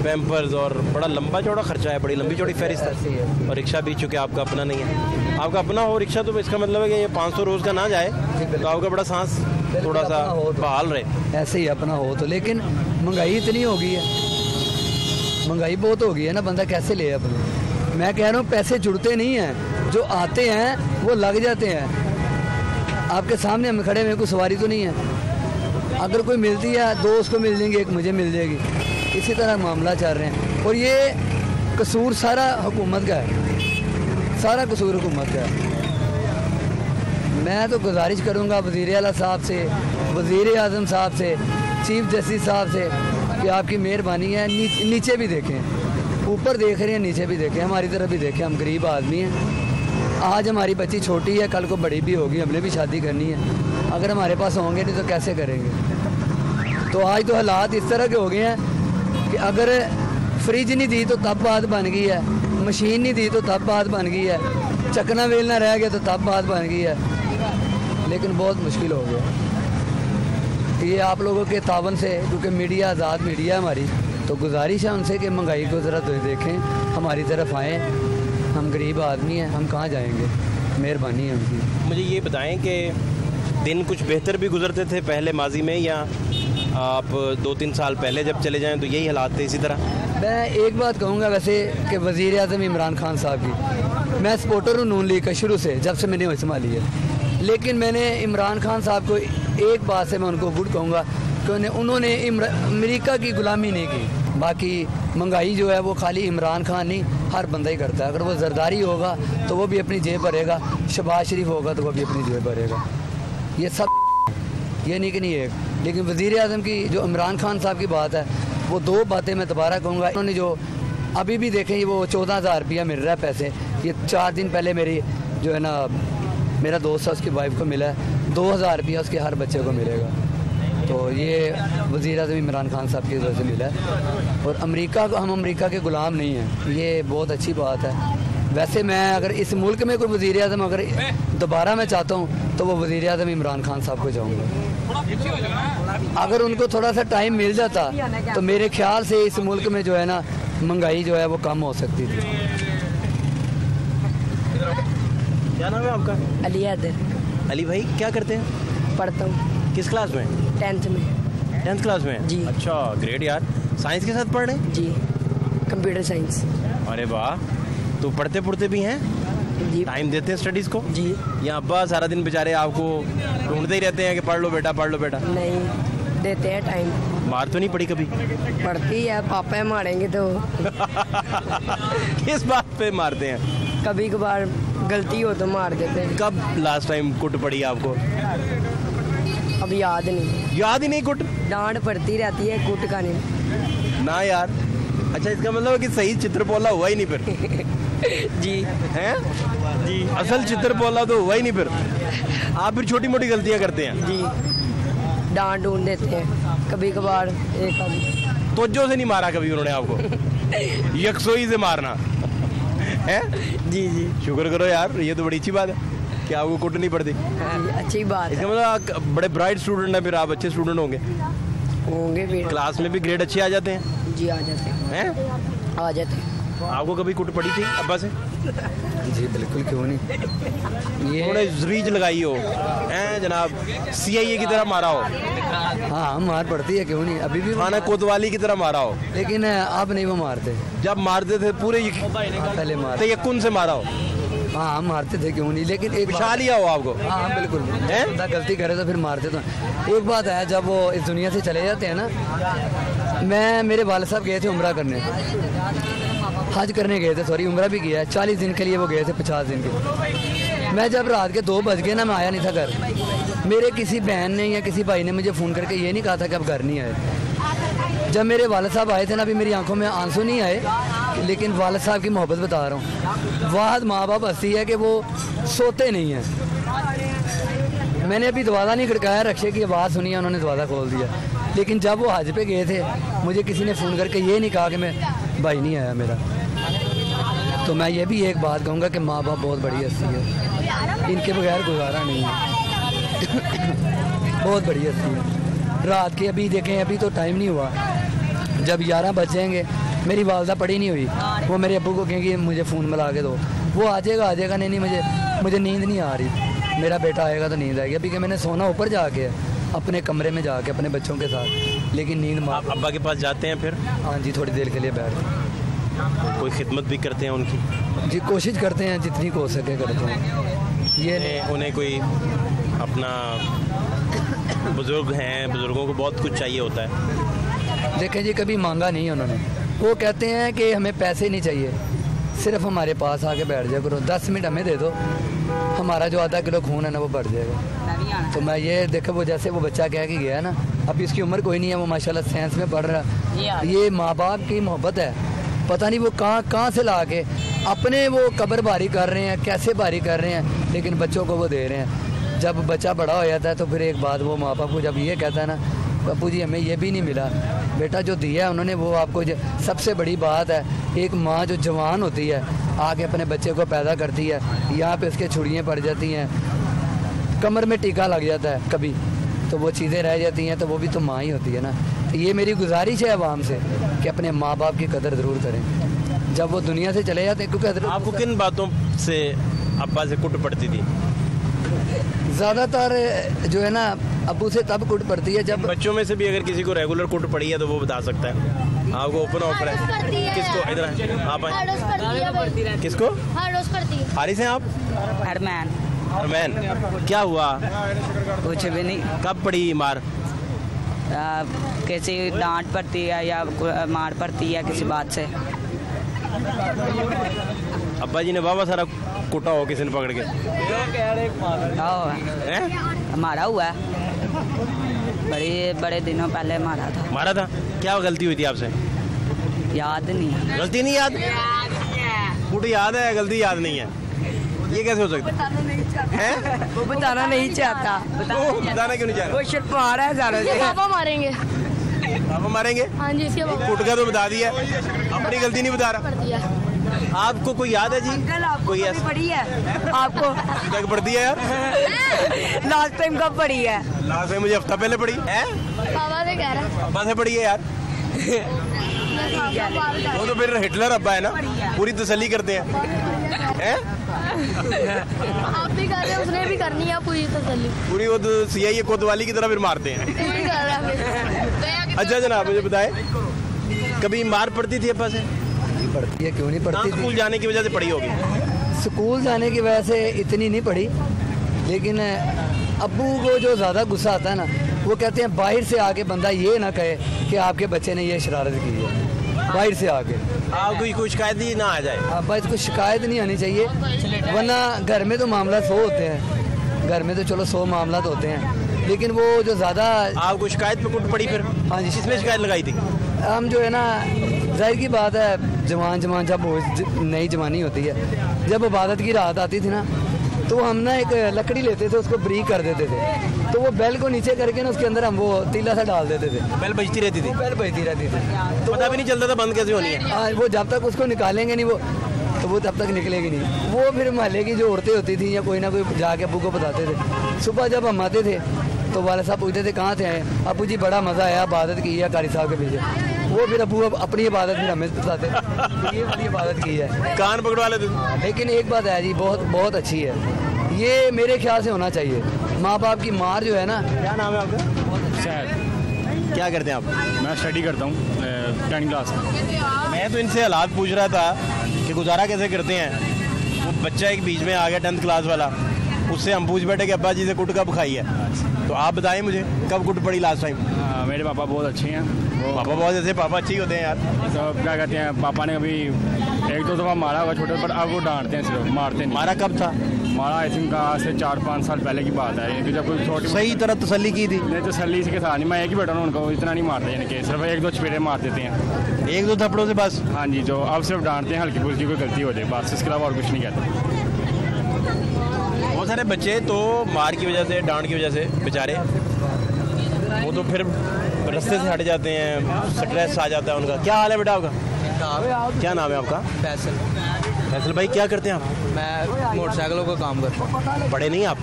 पैम्पर्स, और बड़ा लंबा चौड़ा खर्चा है, बड़ी लंबी चौड़ी फहरिस्त है। और रिक्शा भी चूँकि आपका अपना नहीं है, आपका अपना हो रिक्शा तो इसका मतलब है कि ये 500 रोज़ का ना जाए तो आपका बड़ा सांस थोड़ा सा बहाल रहे। ऐसे ही अपना हो तो, लेकिन महंगाई इतनी हो गई है, महंगाई बहुत हो गई है ना, बंदा कैसे ले अपने। मैं कह रहा हूँ पैसे जुड़ते नहीं हैं, जो आते हैं वो लग जाते हैं। आपके सामने हम खड़े हुए, कोई सवारी तो नहीं है, अगर कोई मिलती है 2 उसको मिल जाएंगे, 1 मुझे मिल जाएगी, इसी तरह मामला चल रहे हैं। और ये कसूर सारा हुकूमत का है, सारा कसूर हुकूमत का है। मैं तो गुजारिश करूंगा वज़ीर आला साहब से, वज़ीर आज़म साहब से, चीफ जस्टिस साहब से कि आपकी मेहरबानी है, नीचे भी देखें, ऊपर देख रहे हैं नीचे भी देखें, हमारी तरफ भी देखें। हम गरीब आदमी हैं, आज हमारी बच्ची छोटी है, कल को बड़ी भी होगी, हमने भी शादी करनी है। अगर हमारे पास होंगे नहीं तो कैसे करेंगे। तो आज तो हालात इस तरह के हो गए हैं कि अगर फ्रिज नहीं दी तो तब बात बन गई है, मशीन नहीं दी तो तब बात बन गई है, चकना वेलना रह गया तो तब बात बन गई है। लेकिन बहुत मुश्किल हो गया ये आप लोगों के तावन से, क्योंकि मीडिया आज़ाद मीडिया हमारी, तो गुजारिश है उनसे कि महंगाई को ज़रा देखें, हमारी तरफ आएँ। हम गरीब आदमी हैं, हम कहाँ जाएंगे, मेहरबानी है उनकी। मुझे ये बताएं कि दिन कुछ बेहतर भी गुजरते थे पहले माजी में, या आप 2-3 साल पहले जब चले जाएं तो यही हालात थे इसी तरह? मैं एक बात कहूँगा वैसे कि वज़ीर आज़म इमरान खान साहब की, मैं सपोर्टर हूँ नून लीग का शुरू से, जब से मैंने संभाली है। लेकिन मैंने इमरान खान साहब को एक बात से मैं उनको गुड कहूँगा कि उन्होंने अमेरिका की गुलामी नहीं की। बाकी महंगाई जो है वो खाली इमरान खान नहीं, हर बंदा ही करता है। अगर वो जरदारी होगा तो वो भी अपनी जेब भरेगा, शहबाज शरीफ होगा तो वो भी अपनी जेब भरेगा, ये सब, ये नहीं कि नहीं एक। लेकिन वज़ीर आज़म की जो इमरान खान साहब की बात है, वो 2 बातें मैं दोबारा कहूँगा। उन्होंने जो अभी भी देखें, वो 14,000 रुपया मिल रहा है पैसे, ये 4 दिन पहले मेरी जो है ना, मेरा दोस्त है उसकी वाइफ को मिला है 2,000 रुपया, उसके हर बच्चे को मिलेगा। तो ये वज़ीर आज़म इमरान खान साहब की वजह से मिला है। और अमेरिका को, हम अमेरिका के ग़ुलाम नहीं हैं, ये बहुत अच्छी बात है। वैसे मैं अगर इस मुल्क में कोई वज़ीर आज़म अगर दोबारा मैं चाहता हूँ तो वो वज़ीर आज़म इमरान खान साहब को जाऊँगा। अगर उनको थोड़ा सा टाइम मिल जाता तो मेरे ख्याल से इस मुल्क में जो है ना, महंगाई जो है वो कम हो सकती थी। क्या नाम है आपका? अली हैदर। अली भाई क्या करते हैं? पढ़ता हूँ। किस क्लास में? 10th में। 10th क्लास में जी। अच्छा ग्रेट यार, साइंस के साथ पढ़ रहे हैं? जी, कंप्यूटर साइंस। अरे वाह, तो पढ़ते पढ़ते भी हैं? जी। टाइम देते हैं स्टडीज़ को? जी। या अब्बा सारा दिन बेचारे आपको ढूंढते ही रहते हैं कि पढ़ लो बेटा, पढ़ लो बेटा? नहीं देते हैं टाइम। मार तो नहीं पड़ी कभी? पढ़ती है, पापा मारेंगे तो। किस बात पे मारते हैं? कभी कभार गलती हो तो मार देते हैं। कब लास्ट टाइम कुट पड़ी आपको? अब याद नहीं। याद ही नहीं कुट? डांट पड़ती रहती है, कुट का नहीं। ना यार। अच्छा, इसका मतलब है कि सही चित्रपोला हुआ ही नहीं फिर? जी हैं? जी, असल चित्रपोला तो हुआ ही नहीं फिर। आप फिर छोटी मोटी गलतियां करते हैं? जी, डांट ढूंढ देते हैं कभी कभार। एक आदमी तोज्जो से नहीं मारा कभी उन्होंने आपको? यकसोई से मारना है? जी जी, शुक्र करो यार, ये तो बड़ी अच्छी बात है कि आपको कुट नहीं पड़ती। अच्छी बात है। इसका मतलब आप बड़े ब्राइट स्टूडेंट हैं, फिर आप अच्छे स्टूडेंट होंगे फिर। क्लास में भी ग्रेड अच्छे आ जाते हैं? जी आ जाते हैं। आ जाते हैं। आपको कभी कुट पड़ी थी अब्बा से? जी बिल्कुल, क्यों नहीं। उन्होंने रीच लगाई हो हैं जनाब, CIA की तरह मारा हो? हाँ, मार पड़ती है, क्यों नहीं। अभी भी थाना कोतवाली की तरह मारा हो? लेकिन अब नहीं वो मारते। जब मारते थे पूरे पहले मारते, यकुन से मारा हो? हाँ मारते थे, क्यों नहीं। लेकिन एक बिछा लिया हो आपको? हाँ बिल्कुल, बंदा गलती करे तो फिर मारते तो। एक बात है, जब वो इस दुनिया से चले जाते हैं ना, मेरे वालिद साहब गए थे उम्रा करने, हज करने गए थे, सॉरी उम्रा भी किया है। 40 दिन के लिए वो गए थे, 50 दिन के। मैं जब रात के 2 बज गए ना, मैं आया नहीं था घर। मेरे किसी बहन ने या किसी भाई ने मुझे फ़ोन करके ये नहीं कहा था कि आप घर नहीं आए। जब मेरे वालिद साहब आए थे ना, अभी मेरी आंखों में आंसू नहीं आए, लेकिन वालिद साहब की मोहब्बत बता रहा हूँ। वाहद माँ बाप हंसी है कि वो सोते नहीं हैं। मैंने अभी दरवाज़ा नहीं खड़काया, रक्शे की आवाज़ सुनी है, उन्होंने दरवाज़ा खोल दिया। लेकिन जब वो हज पे गए थे, मुझे किसी ने फ़ोन करके ये नहीं कहा कि मैं भाई नहीं आया मेरा। तो मैं ये भी एक बात कहूँगा कि माँ बाप बहुत बड़ी हस्ती है, इनके बगैर गुजारा नहीं है। बहुत बड़ी हस्ती है। रात के अभी देखें, अभी तो टाइम नहीं हुआ, जब 11 बज जाएंगे, मेरी वालदा पड़ी नहीं हुई, वो मेरे अब्बू को कहेंगे मुझे फ़ोन मिला के दो, वो आ जाएगा नहीं मुझे नींद नहीं आ रही, मेरा बेटा आएगा तो नींद आएगी। अभी कि मैंने सोना ऊपर जाके अपने कमरे में जाके अपने बच्चों के साथ, लेकिन नींद आप अब्बा के पास जाते हैं फिर? हाँ जी, थोड़ी देर के लिए बैठ। कोई खिदमत भी करते हैं उनकी? जी कोशिश करते हैं, जितनी हो सके करते हैं। ये उन्हें कोई अपना बुज़ुर्ग हैं, बुज़ुर्गों को बहुत कुछ चाहिए होता है। देखें जी, कभी मांगा नहीं है उन्होंने। वो कहते हैं कि हमें पैसे नहीं चाहिए, सिर्फ हमारे पास आके बैठ जाए करो, 10 मिनट हमें दे दो, हमारा जो आधा किलो खून है ना वो बढ़ जाएगा। तो मैं ये देखो, वो जैसे वो बच्चा कह के गया ना, अभी इसकी उम्र कोई नहीं है, वो माशाल्लाह साइंस में पढ़ रहा। ये माँ बाप की मोहब्बत है, पता नहीं वो कहाँ से ला के अपने वो कब्र भारी कर रहे हैं, कैसे भारी कर रहे हैं, लेकिन बच्चों को वो दे रहे हैं। जब बच्चा बड़ा हो जाता है तो फिर एक बात वो माँ बाप को जब ये कहता है ना, बापू जी हमें ये भी नहीं मिला, बेटा जो दिया उन्होंने वो आपको सबसे बड़ी बात है। एक माँ जो जवान होती है आके अपने बच्चे को पैदा करती है, यहाँ पे उसके छुड़ियाँ पड़ जाती हैं, कमर में टीका लग जाता है कभी, तो वो चीज़ें रह जाती हैं, तो वो भी तो माँ ही होती है ना। ये मेरी गुजारिश है आवाम से कि अपने माँ बाप की कदर ज़रूर करें जब वो दुनिया से चले जाते हैं। क्योंकि आपको किन बातों से अब्बा से कुट पड़ती थी? ज़्यादातर जो है ना अब्बू से तब कुट पड़ती है जब बच्चों में से भी अगर किसी को रेगुलर कुट पड़ी है तो वो बता सकता है। आपको ओपन ऑफर है। किसको? इधर आप आए। किसको? हारिस हैं आप? अरमैन, क्या हुआ? कुछ भी नहीं। कब पड़ी मार? किसी डांट पड़ती है या मार पड़ती है किसी बात से। अब्बा जी ने बाबा सारा कुटा हो किसी ने पकड़ के? मारा हुआ है, बड़े दिनों पहले मारा था। मारा था? क्या गलती हुई थी आपसे? याद नहीं। गलती नहीं याद? कुट याद है, गलती याद नहीं है, ये कैसे हो सकता है? वो बताना नहीं चाहता। बताना क्यों नहीं चाहता? वो शर्मा रहा है ज़्यादा से। पापा मारेंगे। पापा मारेंगे? हाँ जी, इसके पापा। कुट का तो बता दिया, अपनी गलती नहीं बता रहा। आपको कोई याद है जी? कोई ऐसा पड़ी है आपको? तक पड़ती है यार? लास्ट टाइम कब पड़ी है? लास्ट टाइम मुझे हफ्ता पहले पड़ी है। पापा से कह रहा है। अब्बा से पड़ी है यार। वो तो फिर हिटलर अब्बा है ना, पूरी तसल्ली करते हैं। आप भी कर रहे हैं, उसने भी करनी है पूरी तसल्ली। पूरी वो तो सियाही कोतवाली की तरह फिर मारते हैं। अच्छा जनाब, मुझे बताए कभी मार पड़ती थी अब्बा से? पड़ती है, क्यों नहीं पड़ती थी? स्कूल जाने की वजह से पड़ी होगी। स्कूल जाने की वजह से इतनी नहीं पड़ी, लेकिन अब्बू को जो ज़्यादा गुस्सा आता है ना, वो कहते हैं बाहर से आके बंदा ये ना कहे कि आपके बच्चे ने ये शरारत की है, बाहर से आके आपको कोई शिकायत ही ना आ जाए। अब इसको शिकायत नहीं आनी चाहिए, वरना घर में तो मामला 100 होते हैं, घर में तो चलो 100 मामला होते हैं, लेकिन वो जो ज़्यादा आपको शिकायत में कुट पड़ी फिर? हाँ जी। किसने शिकायत लगाई थी? हम जो है ना, जाहिर की बात है, जवान जब नई जवानी होती है, जब इबादत की रात आती थी ना, तो हम ना एक लकड़ी लेते थे, उसको ब्रीक कर देते थे, तो वो बेल को नीचे करके ना उसके अंदर हम वो तीला सा डाल देते थे। बेल बजती रहती थी? बेल बजती रहती थी, तो पता भी नहीं चलता था बंद कैसे होनी है। हाँ, वो जब तक उसको निकालेंगे नहीं वो तब तक निकलेगी नहीं। वो फिर मोहल्ले की जो औरतें होती थी या कोई ना कोई जाके अब्बू को बताते थे। सुबह जब हम आते थे तो वाले साहब पूछते थे कहाँ थे आए? अब्बू जी बड़ा मज़ा आया, इबादत की है कारी साहब के पीछे। वो फिर अब्बू अपनी इबादत फिर हमें बताते ये वाली इबादत की है, कान पकड़वा लेते थे। लेकिन एक बात है जी, बहुत बहुत अच्छी है, ये मेरे ख्याल से होना चाहिए। माँ बाप की मार जो है ना। क्या नाम है आपका? शायद। क्या करते हैं आप? मैं स्टडी करता हूँ 10th क्लास में। मैं तो इनसे हालात पूछ रहा था कि गुजारा कैसे करते हैं। वो बच्चा एक बीच में आ गया 10th क्लास वाला, उससे हम पूछ बैठे कि अब्बा जी से कुट कब खाई है, तो आप बताएं मुझे कब कुट पड़ी लास्ट टाइम? मेरे पापा बहुत अच्छे हैं। पापा बहुत ऐसे पापा अच्छे होते हैं यार। तो क्या कहते हैं, पापा ने अभी 1-2 दफ़ा मारा हुआ छोटे, पर अब वो डांटते हैं, सिर्फ मारते नहीं। मारा कब था? मारा आई थिंक आज से 4-5 साल पहले की बात है, यानी कि जब कोई छोटी सही तरह तसल्ली की थी? नहीं, तसल्ली के साथ नहीं, मैं एक ही बेटा हूँ, उनको इतना नहीं मारते, यानी कि सिर्फ 1-2 चपेड़े मार देते हैं। 1-2 थप्पड़ों से बस? हाँ जी, जो अब सिर्फ डांटते हैं, हल्की फुल्की कोई गलती हो जाए बस, इसके अलावा और कुछ नहीं कहते। बहुत सारे बच्चे तो मार की वजह से, डांट की वजह से बेचारे वो तो फिर रास्ते से हट जाते हैं, स्ट्रेस आ जाता है उनका। क्या हाल है बेटा आपका? क्या नाम है आपका? फैसल। फैसल भाई क्या करते हैं आप? मैं मोटरसाइकिलों का काम करता हूँ। पढ़े नहीं आप?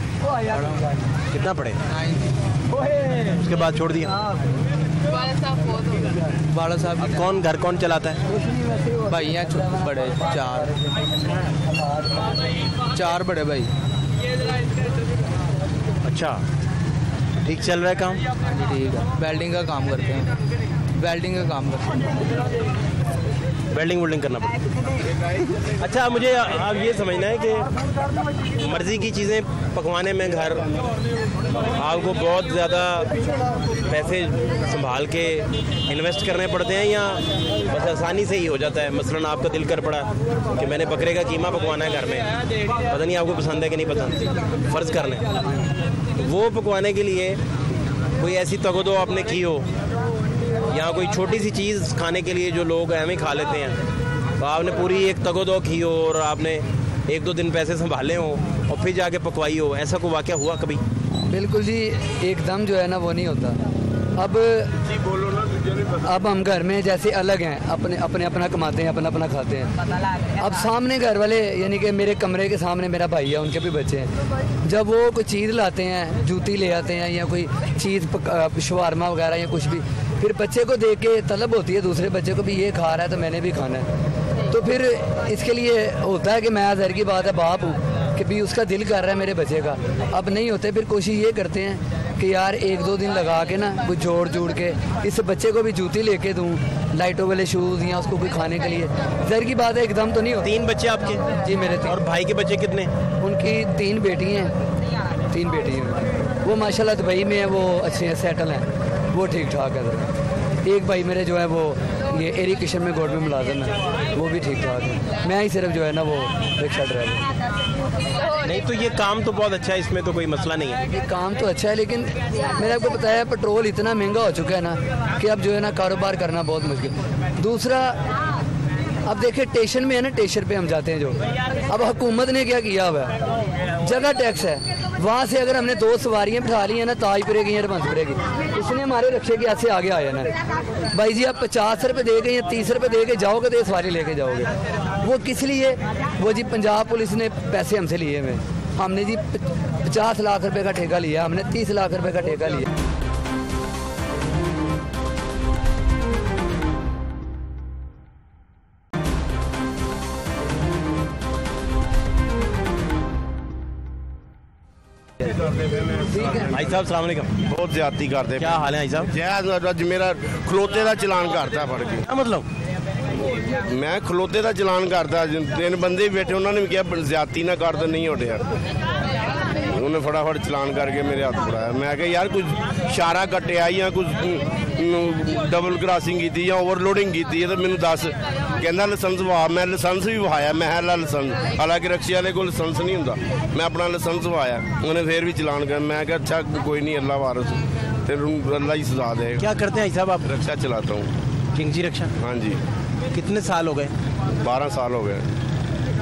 कितना पढ़े? उसके बाद छोड़ दिया? बाला साहब। अब कौन घर कौन चलाता है? भाई यहाँ बड़े चार बड़े भाई। अच्छा, ठीक चल रहा है काम? ठीक है, वेल्डिंग का काम करते हैं। वेल्डिंग का काम करते हैं। वेल्डिंग करना पड़ता। अच्छा, मुझे अब ये समझना है कि मर्ज़ी की चीज़ें पकवाने में घर आपको बहुत ज़्यादा पैसे संभाल के इन्वेस्ट करने पड़ते हैं या बस आसानी से ही हो जाता है? मसलन आपका दिल कर पड़ा कि मैंने बकरे का कीमा पकवाना है घर में, पता नहीं आपको पसंद है कि नहीं पसंद, फ़र्ज़ कर लें वो पकवाने के लिए कोई ऐसी तगदो आपने की हो या कोई छोटी सी चीज़ खाने के लिए जो लोग एवं खा लेते हैं, तो आपने पूरी एक तगदो की हो और आपने 1-2 दिन पैसे संभाले हो और फिर जाके पकवाई हो, ऐसा कोई वाक़या हुआ कभी? बिल्कुल जी, एकदम जो है ना वो नहीं होता। अब हम घर में जैसे अलग हैं, अपने अपना कमाते हैं, अपना खाते हैं। अब सामने घर वाले यानी कि मेरे कमरे के सामने मेरा भाई है, उनके भी बच्चे हैं, जब वो कोई चीज़ लाते हैं, जूती ले आते हैं या कोई चीज़ शवारमा वगैरह या कुछ भी, फिर बच्चे को देख के तलब होती है दूसरे बच्चे को भी ये खा रहा है तो मैंने भी खाना है। तो फिर इसके लिए होता है कि मैं ज़ाहिर की बात है बाप हूँ कि भी उसका दिल कर रहा है मेरे बच्चे का। अब नहीं होते, फिर कोशिश ये करते हैं कि यार 1-2 दिन लगा के ना कुछ जोड़ के इस बच्चे को भी जूती लेके दूँ, लाइटों वाले शूज़ या उसको कोई खाने के लिए। ज़ाहिर की बात है एकदम तो नहीं होती। 3 बच्चे आपके? जी मेरे 3। और भाई के बच्चे कितने? उनकी 3 बेटी हैं। 3 बेटी हैं। वो माशाल्लाह दुबई में है, वो अच्छे हैं, सेटल हैं, वो ठीक ठाक है। एक भाई मेरे जो है वो ये एरिकेशन में गवर्नमेंट मुलाजिम है, वो भी ठीक ठाक है। मैं ही सिर्फ जो है ना वो रिक्शा ड्राइवर। नहीं तो ये काम तो बहुत अच्छा है, इसमें तो कोई मसला नहीं है। ये काम तो अच्छा है, लेकिन मैंने आपको बताया पेट्रोल इतना महंगा हो चुका है ना कि अब जो है ना कारोबार करना बहुत मुश्किल। दूसरा, अब देखिए स्टेशन में है ना, स्टेशन पे हम जाते हैं जो, अब हुकूमत ने क्या किया हुआ है, जगह टैक्स है, वहाँ से अगर हमने 2 सवारियाँ बिठा ली हैं ना, ताजपुरे की या रमनपुरे की, उसने हमारे रिक्शे के हाथ से आगे आया ना, भाई जी आप 50 रुपये दे के या 30 रुपये दे के जाओगे तो ये सवारी लेके जाओगे। वो किस लिए? वो जी पंजाब पुलिस ने पैसे हमसे लिए हुए, हमने जी 50 लाख रुपए का ठेका लिया, हमने 30 लाख रुपए का ठेका लिया। भाई साहब सलाम अलैकुम। बहुत ज्यादती करते। क्या हाल है भाई साहब? जैज मेरा खलोते का चलान करता फड़ के। क्या मतलब? मैं खलोते का चलान करता, 3 बंदे भी बैठे, उन्होंने भी कहा ज्यादती ना कर, तो नहीं उठिया, उन्हें फटाफट चलान करके मेरे हाथ फड़ाया। मैं कहा यार कुछ इशारा कटिया या कुछ डबल क्रॉसिंग की या ओवरलोडिंग की है तो मैनू दस। कहना लाइसेंस वहा, मैं लाइसेंस भी वहाया, मैं है लाइसेंस, हालांकि रक्शे वाले को लाइसेंस नहीं होंगे, मैं अपना लाइसेंस वहाया, उन्हें फिर भी चलान कर। मैं कहा अच्छा कोई नहीं, अल्लाह वारस, फिर अल्लाह ही सजा दे। क्या करते हैं साहब आप? रक्शा चलाता हूँ। किंग जी रिक्शा? हाँ जी। कितने साल हो गए? 12 साल हो गए।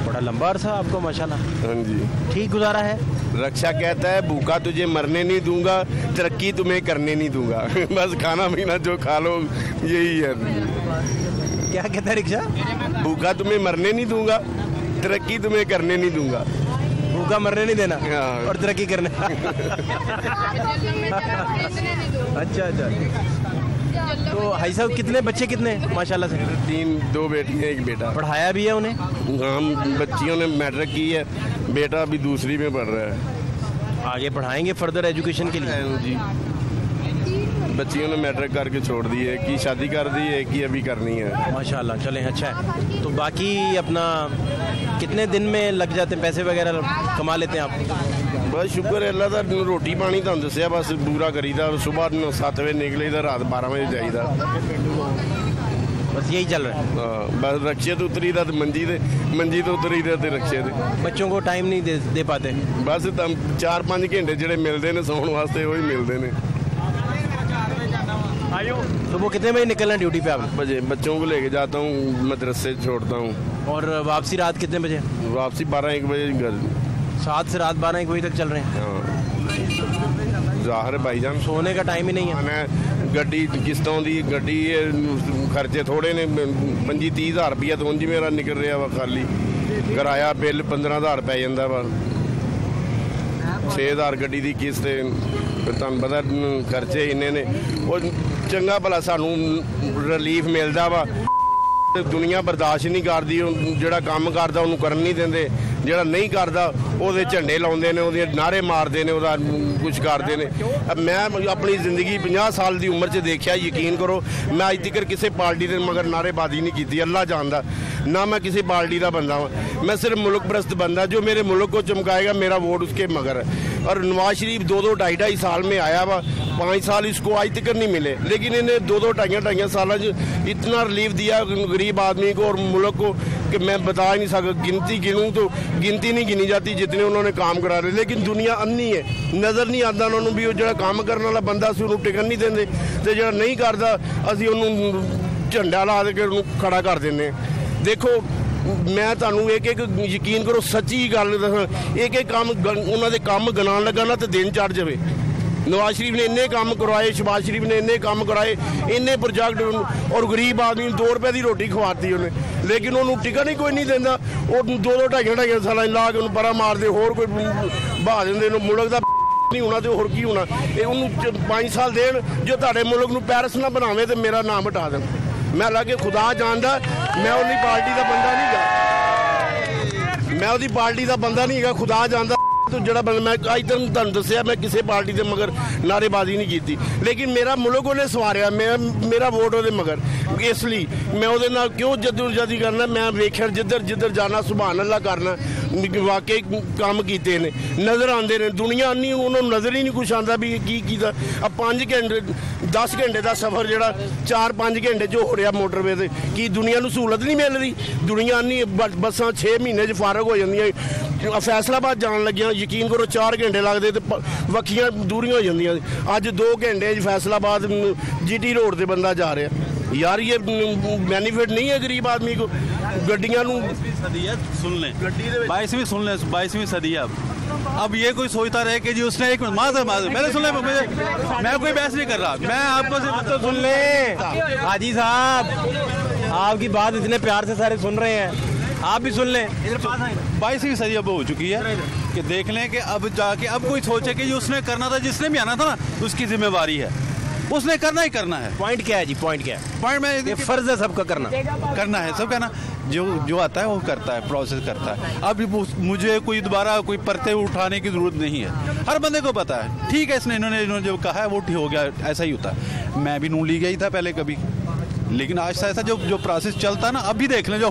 बड़ा लंबा अरसा आपको माशाल्लाह। हाँ जी। ठीक गुजारा है? रक्षा कहता है भूखा तुझे मरने नहीं दूंगा, तरक्की तुम्हें करने नहीं दूंगा। बस खाना पीना जो खा लो यही है। क्या कहता है रिक्शा? भूखा तुम्हें मरने नहीं दूंगा, तरक्की तुम्हें करने नहीं दूंगा। भूखा मरने नहीं देना हाँ। और तरक्की करने। अच्छा। तो भाई साहब कितने बच्चे कितने माशाल्लाह से? 2 बेटी हैं, 1 बेटा। पढ़ाया भी है उन्हें? हम बच्चियों ने मैट्रिक की है, बेटा अभी दूसरी में पढ़ रहा है। आगे पढ़ाएंगे फर्दर एजुकेशन के लिए? जी, बच्चियों ने मैट्रिक करके छोड़ दी है, एक की शादी कर दी है, एक की अभी करनी है। माशाल्लाह, चलें अच्छा है। तो बाकी अपना कितने दिन में लग जाते हैं, पैसे वगैरह कमा लेते हैं आप? बस शुक्र है अल्लाह का। रोटी पानी तो दसिया बस पूरा करीदा, सुबह 7 बजे निकले तो रात 12 बजे जाइदा, बस यही चल रहा है। बस रक्शे तो उतरी था, मंजी तो उतरी था रक्शे से। बच्चों को टाइम नहीं दे पाते? बस 4-5 घंटे जोड़े मिलते हैं सोने वास्ते, वही मिलते हैं। तो वो कितने बजे निकलना ड्यूटी पे आप? बजे बच्चों को लेके जाता हूँ, मदरसे छोड़ता हूँ। और वापसी रात कितने बजे? वापसी 12-1 बजे घर। 7 से रात 12-1 बजे तक चल रहे हैं। ਜ਼ਾਹਰ ਭਾਈਜਾਨ सोने का टाइम ही नहीं है। ਗੱਡੀ ਕਿਸ਼ਤਾਂ ਦੀ ਗੱਡੀ ਖਰਚੇ ਥੋੜੇ ਨੇ 25-30 ਹਜ਼ਾਰ ਰੁਪਈਆ ਤਾਂ ਉਂਝ ਮੇਰਾ ਨਿਕਲ ਰਿਹਾ ਵਾ ਖਾਲੀ ਕਿਰਾਇਆ ਬਿੱਲ 15,000 ਪੈ ਜਾਂਦਾ ਵਾ 6,000 ਗੱਡੀ ਦੀ ਕਿਸ਼ਤ ਫਿਰ ਤੁਹਾਨੂੰ ਪਤਾ ਖਰਚੇ ਇੰਨੇ ਨੇ ਉਹ ਚੰਗਾ ਭਲਾ ਸਾਨੂੰ ਰਿਲੀਫ ਮਿਲਦਾ ਵਾ ਦੁਨੀਆ ਬਰਦਾਸ਼ਤ ਨਹੀਂ ਕਰਦੀ ਜਿਹੜਾ ਕੰਮ ਕਰਦਾ ਉਹਨੂੰ ਕਰਨ ਨਹੀਂ ਦਿੰਦੇ ਜਿਹੜਾ ਨਹੀਂ ਕਰਦਾ ਉਹਦੇ ਝੰਡੇ ਲਾਉਂਦੇ ਨੇ ਉਹਦੇ ਨਾਰੇ ਮਾਰਦੇ ਨੇ ਉਹਦਾ ਕੁਝ ਕਰਦੇ ਨੇ ਮੈਂ ਆਪਣੀ ਜ਼ਿੰਦਗੀ 50 ਸਾਲ ਦੀ ਉਮਰ 'ਚ ਦੇਖਿਆ ਯਕੀਨ ਕਰੋ ਮੈਂ ਅੱਜ ਤੱਕ ਕਿਸੇ ਪਾਰਟੀ ਦੇ ਮਗਰ ਨਾਅਰੇਬਾਜ਼ੀ ਨਹੀਂ ਕੀਤੀ ਅੱਲਾ ਜਾਣਦਾ ना मैं किसी पार्टी का बंदा हूँ मैं सिर्फ मुल्क परस्त बंदा जो मेरे मुल्क को चमकाएगा मेरा वोट उसके मगर है और नवाज शरीफ 2-2 ढाई साल में आया वा 5 साल इसको आज तक नहीं मिले लेकिन इन्हें 2-2 ढाई साल इतना रिलीफ दिया गरीब आदमी को और मुल्क को कि मैं बता ही नहीं सकता गिनती गिनूँ तो गिनती नहीं गिनी जाती जितने उन्होंने काम करा रहे लेकिन दुनिया अन्नी है नज़र नहीं आता उन्होंने भी जो काम करने वाला बंदा असं उन्होंने टिकन नहीं देंगे तो जो नहीं करता असं उन्होंने झंडा ला के उन्होंने खड़ा कर देंगे देखो मैं तुहानू एक यकीन करो सच्ची गल दसां एक काम उन्होंने काम गिनान लगा ना तो दिन चढ़ जाए नवाज शरीफ ने इन्ने काम करवाए शहबाज शरीफ ने इन्ने काम कराए इन्ने प्रोजेक्ट और गरीब आदमी 2 रुपए की रोटी खवाती उन्हें लेकिन उन्होंने टिकट ही कोई नहीं देता और 2-2 ढाई साल ला के उन्होंने परा मारते होर कोई बहा देंगे मुल्क का नहीं होना तो होर की होना ये उन्होंने 5 साल देन जो तुहाडे मुल्क नूं पैरिस ना बनावे तो मेरा नाम हटा दें मैं लगे खुदा जानदा मैं उन्हीं पार्टी का बंदा नहीं गा मैं उन्हीं पार्टी का बंदा नहीं गा खुदा जानदा तो जड़ा बंदा मैं अज तक तुहानू दस्सिया मैं किसी पार्टी के मगर नारेबाजी नहीं की लेकिन मेरा मुल्क उन्हें सवारिया मैं मेरा वोट वो मगर इसलिए मैं वो क्यों जदोजहदी करना मैं वेख्या जिधर जिधर जाना सुभान अल्लाह करना वाकई काम किए ने नज़र आते हैं दुनिया नहीं उन्होंने नज़र ही नहीं कुछ आता भी की अब 5 घंटे 10 घंटे का सफ़र जो 4-5 घंटे जो हो रहा मोटरवे से कि दुनिया को सहूलत नहीं मिल रही दुनिया नहीं बसा 6 महीने फारग हो जाए फैसलाबाद जान लगिया यकीन करो 4 घंटे लगते तो वक्खियां दूरियां हो जांदियां अज 2 घंटे फैसलाबाद GT रोड से बंदा जा रहा यार ये बेनीफिट नहीं है गरीब आदमी को गड्डियां सुन लें 22वीं सदी है अब ये कोई सोचता रहे कि जी उसने एक माजर मैंने सुन ले मैं कोई बहस नहीं कर रहा मैं आपको सिर्फ सुन ले हाजी साहब आपकी बात इतने प्यार से सारे सुन रहे हैं आप भी सुन लें 22वीं सदी अब हो चुकी है कि देख लें कि अब जाके अब कोई सोचे कि उसने करना था जिसने भी आना था ना उसकी जिम्मेवारी है उसने करना ही करना है पॉइंट क्या है जी पॉइंट क्या है पॉइंट में ये फर्ज है सबका करना है सबका ना जो आता है वो करता है प्रोसेस करता है अब मुझे कोई दोबारा कोई परते उठाने की ज़रूरत नहीं है हर बंदे को पता है ठीक है इन्होंने जो कहा है वो ठीक हो गया ऐसा ही होता है मैं भी नून लीग ही था पहले कभी लेकिन आज ऐसा जो प्रोसेस चलता है ना अभी देख लें जो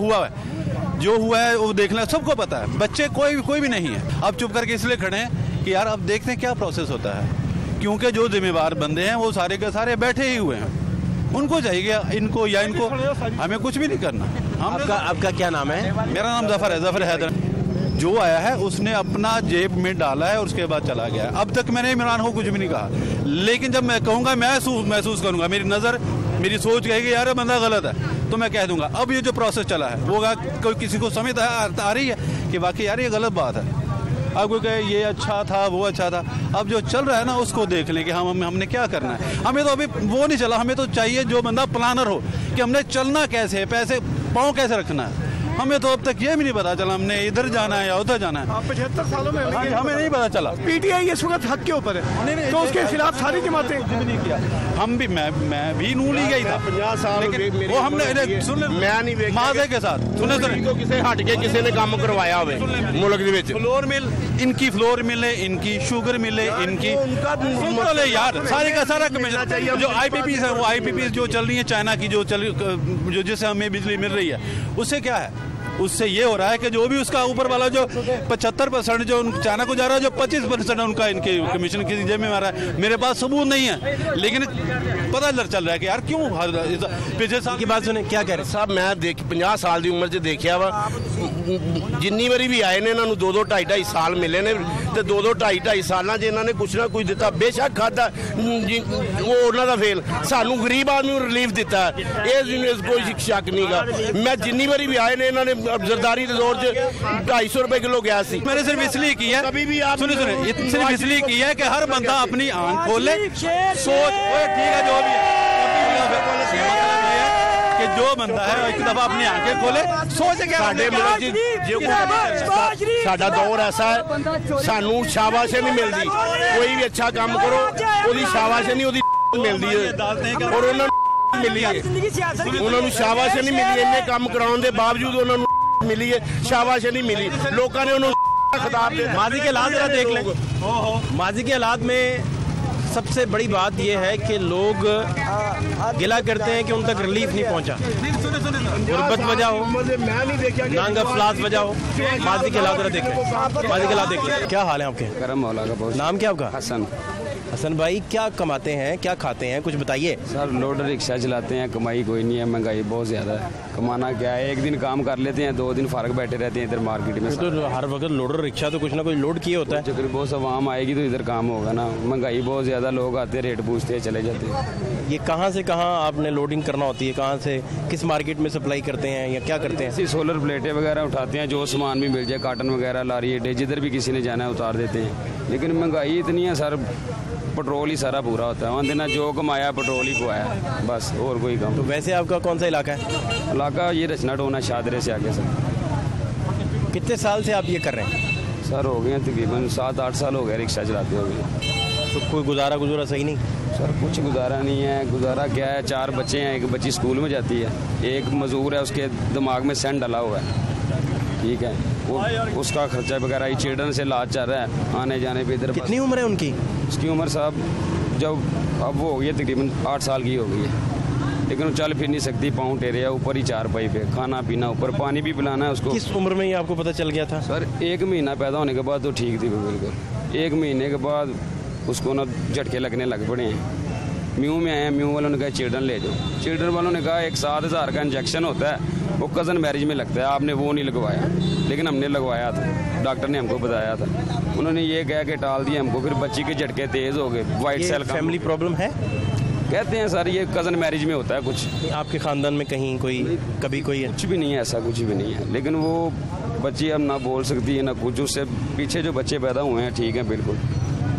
हुआ है वो देख लें सबको पता है बच्चे कोई भी नहीं है अब चुप करके इसलिए खड़े हैं कि यार अब देखते हैं क्या प्रोसेस होता है क्योंकि जो जिम्मेवार बंदे हैं वो सारे के सारे बैठे ही हुए हैं उनको चाहिए इनको हमें कुछ भी नहीं करना आपका क्या नाम है मेरा नाम जफर हैदर जो आया है उसने अपना जेब में डाला है और उसके बाद चला गया है अब तक मैंने इमरान को कुछ भी नहीं कहा लेकिन जब मैं कहूँगा महसूस करूँगा मेरी सोच कहेगी यार बंदा गलत है तो मैं कह दूंगा अब ये जो प्रोसेस चला है वो कोई किसी को समझ आ रही है कि वाकई यार ये गलत बात है अब कोई कहे ये अच्छा था वो अच्छा था अब जो चल रहा है ना उसको देख लें कि हमने क्या करना है हमें तो अभी वो नहीं चला हमें तो चाहिए जो बंदा प्लानर हो कि हमने चलना कैसे है पैसे पाँव कैसे रखना है हमें तो अब तक ये भी नहीं पता चला हमने इधर जाना है या उधर जाना है 75 सालों में हमें नहीं पता चला PTI इस वक्त हक के ऊपर है तो उसके खिलाफ सारी जमातें नहीं किया हम भी मैं भी नून लीग ही था 50 साल वो हमने सुन मैं नहीं माजे के साथ सुने किसी हट के किसी ने काम करवाया होवे मुल्क दे विच फ्लोर मिल इनकी फ्लोर मिले इनकी शुगर मिले इनकी यार सारे का सारा कमीशन जो IPPs है वो IPPs जो चल रही है चाइना की जो जिससे हमें बिजली मिल रही है उससे क्या है उससे ये हो रहा है कि जो भी उसका ऊपर वाला जो 75% जो चाइना को जा रहा है जो 25% उनका इनके कमीशन की जेब में आ रहा है मेरे पास सबूत नहीं है लेकिन पता चल रहा है कि यार क्यों पिछले साल की बात सुने क्या कह रहे साहब मैं 50 साल की उम्र से देखा वा ਜਿੰਨੀ ਵਾਰੀ ਵੀ ਆਏ ਨੇ ਇਹਨਾਂ ਨੂੰ 2-2 2.5 ਸਾਲ ਮਿਲੇ ਨੇ ਤੇ 2-2 2.5 ਸਾਲਾਂ 'ਚ ਇਹਨਾਂ ਨੇ ਕੁਛ ਨਾ ਕੁਛ ਦਿੱਤਾ। ਬੇਸ਼ੱਕ ਖਾਦਾ ਉਹ ਉਹਨਾਂ ਦਾ ਫੇਲ, ਸਾਨੂੰ ਗਰੀਬ ਆਦਮੀ ਨੂੰ ਰਿਲੀਫ ਦਿੱਤਾ, ਇਹ ਕੋਈ ਸ਼ੱਕ ਨਹੀਂਗਾ। ਮੈਂ ਜਿੰਨੀ ਵਾਰੀ ਵੀ ਆਏ ਨੇ ਇਹਨਾਂ ਨੇ ਜ਼ਰਦਾਰੀ ਦੇ दौर 250 रुपए किलो गया सी। मैंने सिर्फ इसलिए किया, कभी भी आप सुनिए सिर्फ इसलिए किया है कि हर बंदा अपनी आंख खोले, सोच ठीक है जो भी है कि जो बंदा है एक दफा अपनी आंखें खोले, सोच के साडा दौर ऐसा है, सानू शाबाशी नहीं मिलती। कोई भी अच्छा काम करो ओदी शाबाशी नहीं ओदी मिलती है, और उन्होंने मिली है, उन्होंने शाबाशी नहीं मिली। इन्ने काम कराने के बावजूद उन्होंने मिली है, शाबाशी नहीं मिली। लोगों ने उन्होंने खिताब दे। माजी के हालात जरा देख लें। माजी के हालात में सबसे बड़ी बात यह है कि लोग गिला करते हैं कि उन तक रिलीफ नहीं पहुंचा। गुर्बत वजह हो, नांग अफलास वजह हो, माजी के हालात देख लें। माजी के हालात देख लें। क्या हाल है आपके? करम मौला का बहुत। नाम क्या आपका? हसन। हसन भाई, क्या कमाते हैं, क्या खाते हैं, कुछ बताइए। सर लोड रिक्शा चलाते हैं, कमाई कोई नहीं है, महंगाई बहुत ज़्यादा है। कमाना क्या है, एक दिन काम कर लेते हैं, 2 दिन फारग बैठे रहते हैं इधर मार्केट में। तो हर वक्त लोडर रिक्शा तो कुछ ना कुछ लोड किए होता है। चक्कर बहुत सब आम आएगी तो इधर काम होगा ना। महंगाई बहुत ज़्यादा, लोग आते हैं, रेट पूछते हैं, चले जाते हैं। ये कहाँ से कहाँ आपने लोडिंग करना होती है, कहाँ से किस मार्केट में सप्लाई करते हैं या क्या करते हैं? ऐसी सोलर प्लेटें वगैरह उठाते हैं, जो सामान भी मिल जाए, काटन वगैरह, लारी अड्डे, जिधर भी किसी ने जाना है उतार देते हैं। लेकिन महंगाई इतनी है सर, पेट्रोल ही सारा पूरा होता है। वहाँ देना जो कमाया पेट्रोल ही को आया, बस और कोई काम। तो वैसे आपका कौन सा इलाका है? इलाका ये रचना टोना शादरे से आगे सर। कितने साल से आप ये कर रहे हैं? सर हो गए तकरीबन 7-8 साल हो गए रिक्शा चलाते हुए। तो कोई गुजारा सही नहीं? सर कुछ गुजारा नहीं है। गुजारा क्या है, 4 बच्चे हैं, एक बच्ची स्कूल में जाती है, एक मजदूर है, उसके दिमाग में सेंट डला हुआ है, ठीक है, वो उसका खर्चा वगैरह, चिल्ड्रन से इलाज चल रहा है आने जाने पे इधर। कितनी उम्र है उनकी? उसकी उम्र साहब जब अब वो हो गई है तकरीबन 8 साल की हो गई है, लेकिन वो चल फिर नहीं सकती, पाँव टेरे है, ऊपर ही 4 पाई पे, खाना पीना ऊपर, पानी भी पिलाना है उसको। किस उम्र में ये आपको पता चल गया था? सर 1 महीना पैदा होने के बाद तो ठीक थी बिल्कुल। 1 महीने के बाद उसको ना झटके लगने लग पड़े हैं। म्यू में आए हैं, म्यू वालों ने कहा चिल्ड्रन ले जाओ। चिल्ड्रन वालों ने कहा एक 7,000 का इंजेक्शन होता है, वो कज़न मैरिज में लगता है, आपने वो नहीं लगवाया, लेकिन हमने लगवाया था, डॉक्टर ने हमको बताया था। उन्होंने ये कह के टाल दिया हमको, फिर बच्ची के झटके तेज़ हो गए। वाइट सेल फैमिली प्रॉब्लम है कहते हैं सर, ये कज़न मैरिज में होता है कुछ। आपके ख़ानदान में कहीं कोई कभी कोई कुछ भी नहीं है, ऐसा कुछ भी नहीं है। लेकिन वो बच्ची अब ना बोल सकती है ना कुछ, उससे पीछे जो बच्चे पैदा हुए हैं ठीक है बिल्कुल,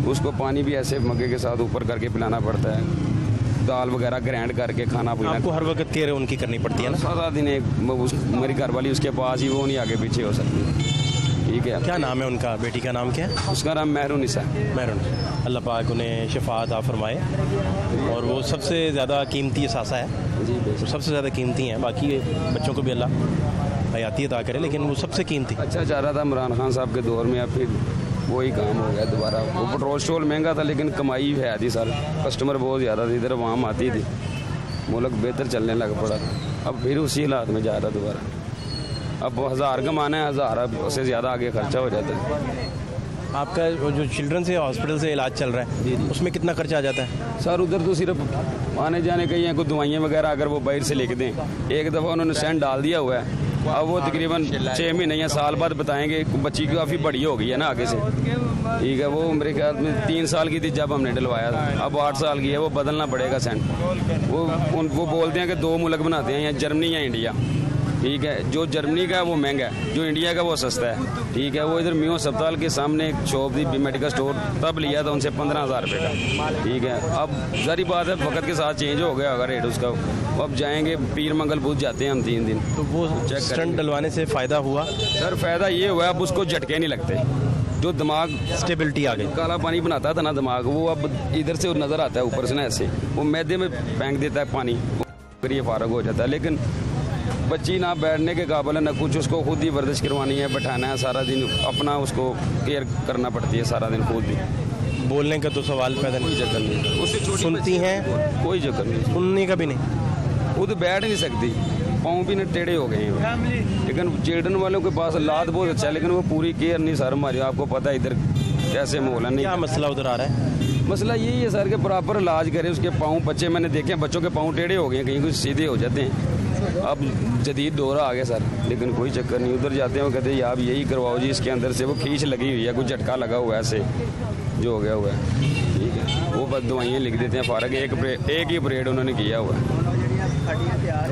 उसको पानी भी ऐसे मग्गे के साथ ऊपर करके पिलाना पड़ता है, दाल वगैरह ग्राइंड करके खाना पीना। आपको हर वक्त केयर उनकी करनी पड़ती है ना? सारा दिन मेरी घरवाली उसके पास ही, वो नहीं आगे पीछे हो सकती, ठीक है। क्या नाम है उनका? बेटी का नाम क्या है? उसका नाम मेहरुनिसा। मेहरुनिसा। अल्लाह पाक उन्हें शिफा अता फरमाए। और वो सबसे ज़्यादा कीमती सासा है जी, वो सबसे ज़्यादा कीमती हैं। बाकी बच्चों को भी अल्लाह हयाती अता करे, लेकिन वो सबसे कीमती। अच्छा चाह रहा था इमरान खान साहब के दौर में, या फिर वही काम हो गया दोबारा। वो पेट्रोल स्टोल महंगा था, लेकिन कमाई है थी सर, कस्टमर बहुत ज़्यादा थी, इधर वहाँ आती थी, मुल्क बेहतर चलने लग पड़ा। अब फिर उसी हालात में जा रहा दोबारा। अब 1000 कमाना है, 1000 से ज़्यादा आगे खर्चा हो जाता है। आपका जो चिल्ड्रन से हॉस्पिटल से इलाज चल रहा है जी, उसमें कितना खर्चा आ जाता है? सर उधर तो सिर्फ आने जाने का ही है, कुछ दवाइयाँ वगैरह अगर वो बाहर से लिख दें। एक दफ़ा उन्होंने सेंट डाल दिया हुआ है, अब वो तकरीबन 6 महीने या साल बाद बताएंगे। बच्ची काफ़ी बड़ी हो गई है ना आगे से, ठीक है। वो मेरे ख्याल में 3 साल की थी जब हमने डलवाया था, अब 8 साल की है, वो बदलना पड़ेगा सेंट। वो बोलते हैं कि 2 मुल्क बनाते हैं, या जर्मनी या इंडिया, ठीक है। जो जर्मनी का है वो महंगा है, जो इंडिया का वो सस्ता है, ठीक है। वो इधर म्यू अस्पताल के सामने एक शॉप थी मेडिकल स्टोर, तब लिया था उनसे 15,000 रुपये का, ठीक है। अब सारी बात है वक्त के साथ चेंज हो गया होगा रेट उसका। अब जाएंगे पीर मंगल बुध जाते हैं हम 3 दिन। तो वो स्टंट डलवाने से फ़ायदा हुआ? सर फ़ायदा ये हुआ, अब उसको झटके नहीं लगते, जो दिमाग स्टेबिलिटी आ गई। काला पानी बनाता था ना दिमाग, वो अब इधर से नज़र आता है ऊपर से ना, ऐसे वो मैदे में फेंक देता है पानी, फिर ये फारग हो जाता है। लेकिन बच्ची ना बैठने के काबिल है ना कुछ, उसको खुद ही वर्जिश करवानी है, बैठाना है सारा दिन, अपना उसको केयर करना पड़ती है सारा दिन खुद ही। बोलने का तो सवाल पैदा नहीं, कोई चक्कर नहीं, उससे सुनती हैं, कोई चक्कर नहीं, सुनने का भी नहीं, खुद बैठ नहीं सकती, पाँव भी न टेढ़े हो गए हैं। लेकिन चिल्ड्रन वालों के पास लाद बहुत अच्छा है, लेकिन वो पूरी केयर नहीं सर हमारी। आपको पता है इधर कैसे माहौल है। नहीं क्या मसला उधर आ रहा है? मसला यही है सर कि प्रॉपर इलाज करें उसके पाँव। बच्चे मैंने देखे हैं, बच्चों के पाँव टेढ़े हो गए हैं, कहीं कुछ सीधे हो जाते हैं, अब जदीद दौर आ गया सर, लेकिन कोई चक्कर नहीं। उधर जाते हैं वो कहते हैं आप यही करवाओ जी, इसके अंदर से वो खींच लगी हुई है, कुछ झटका लगा हुआ है ऐसे जो हो गया हुआ है, ठीक है। वो बस दवाइयाँ लिख देते हैं, फारग एक ही ऑपरेट उन्होंने किया हुआ है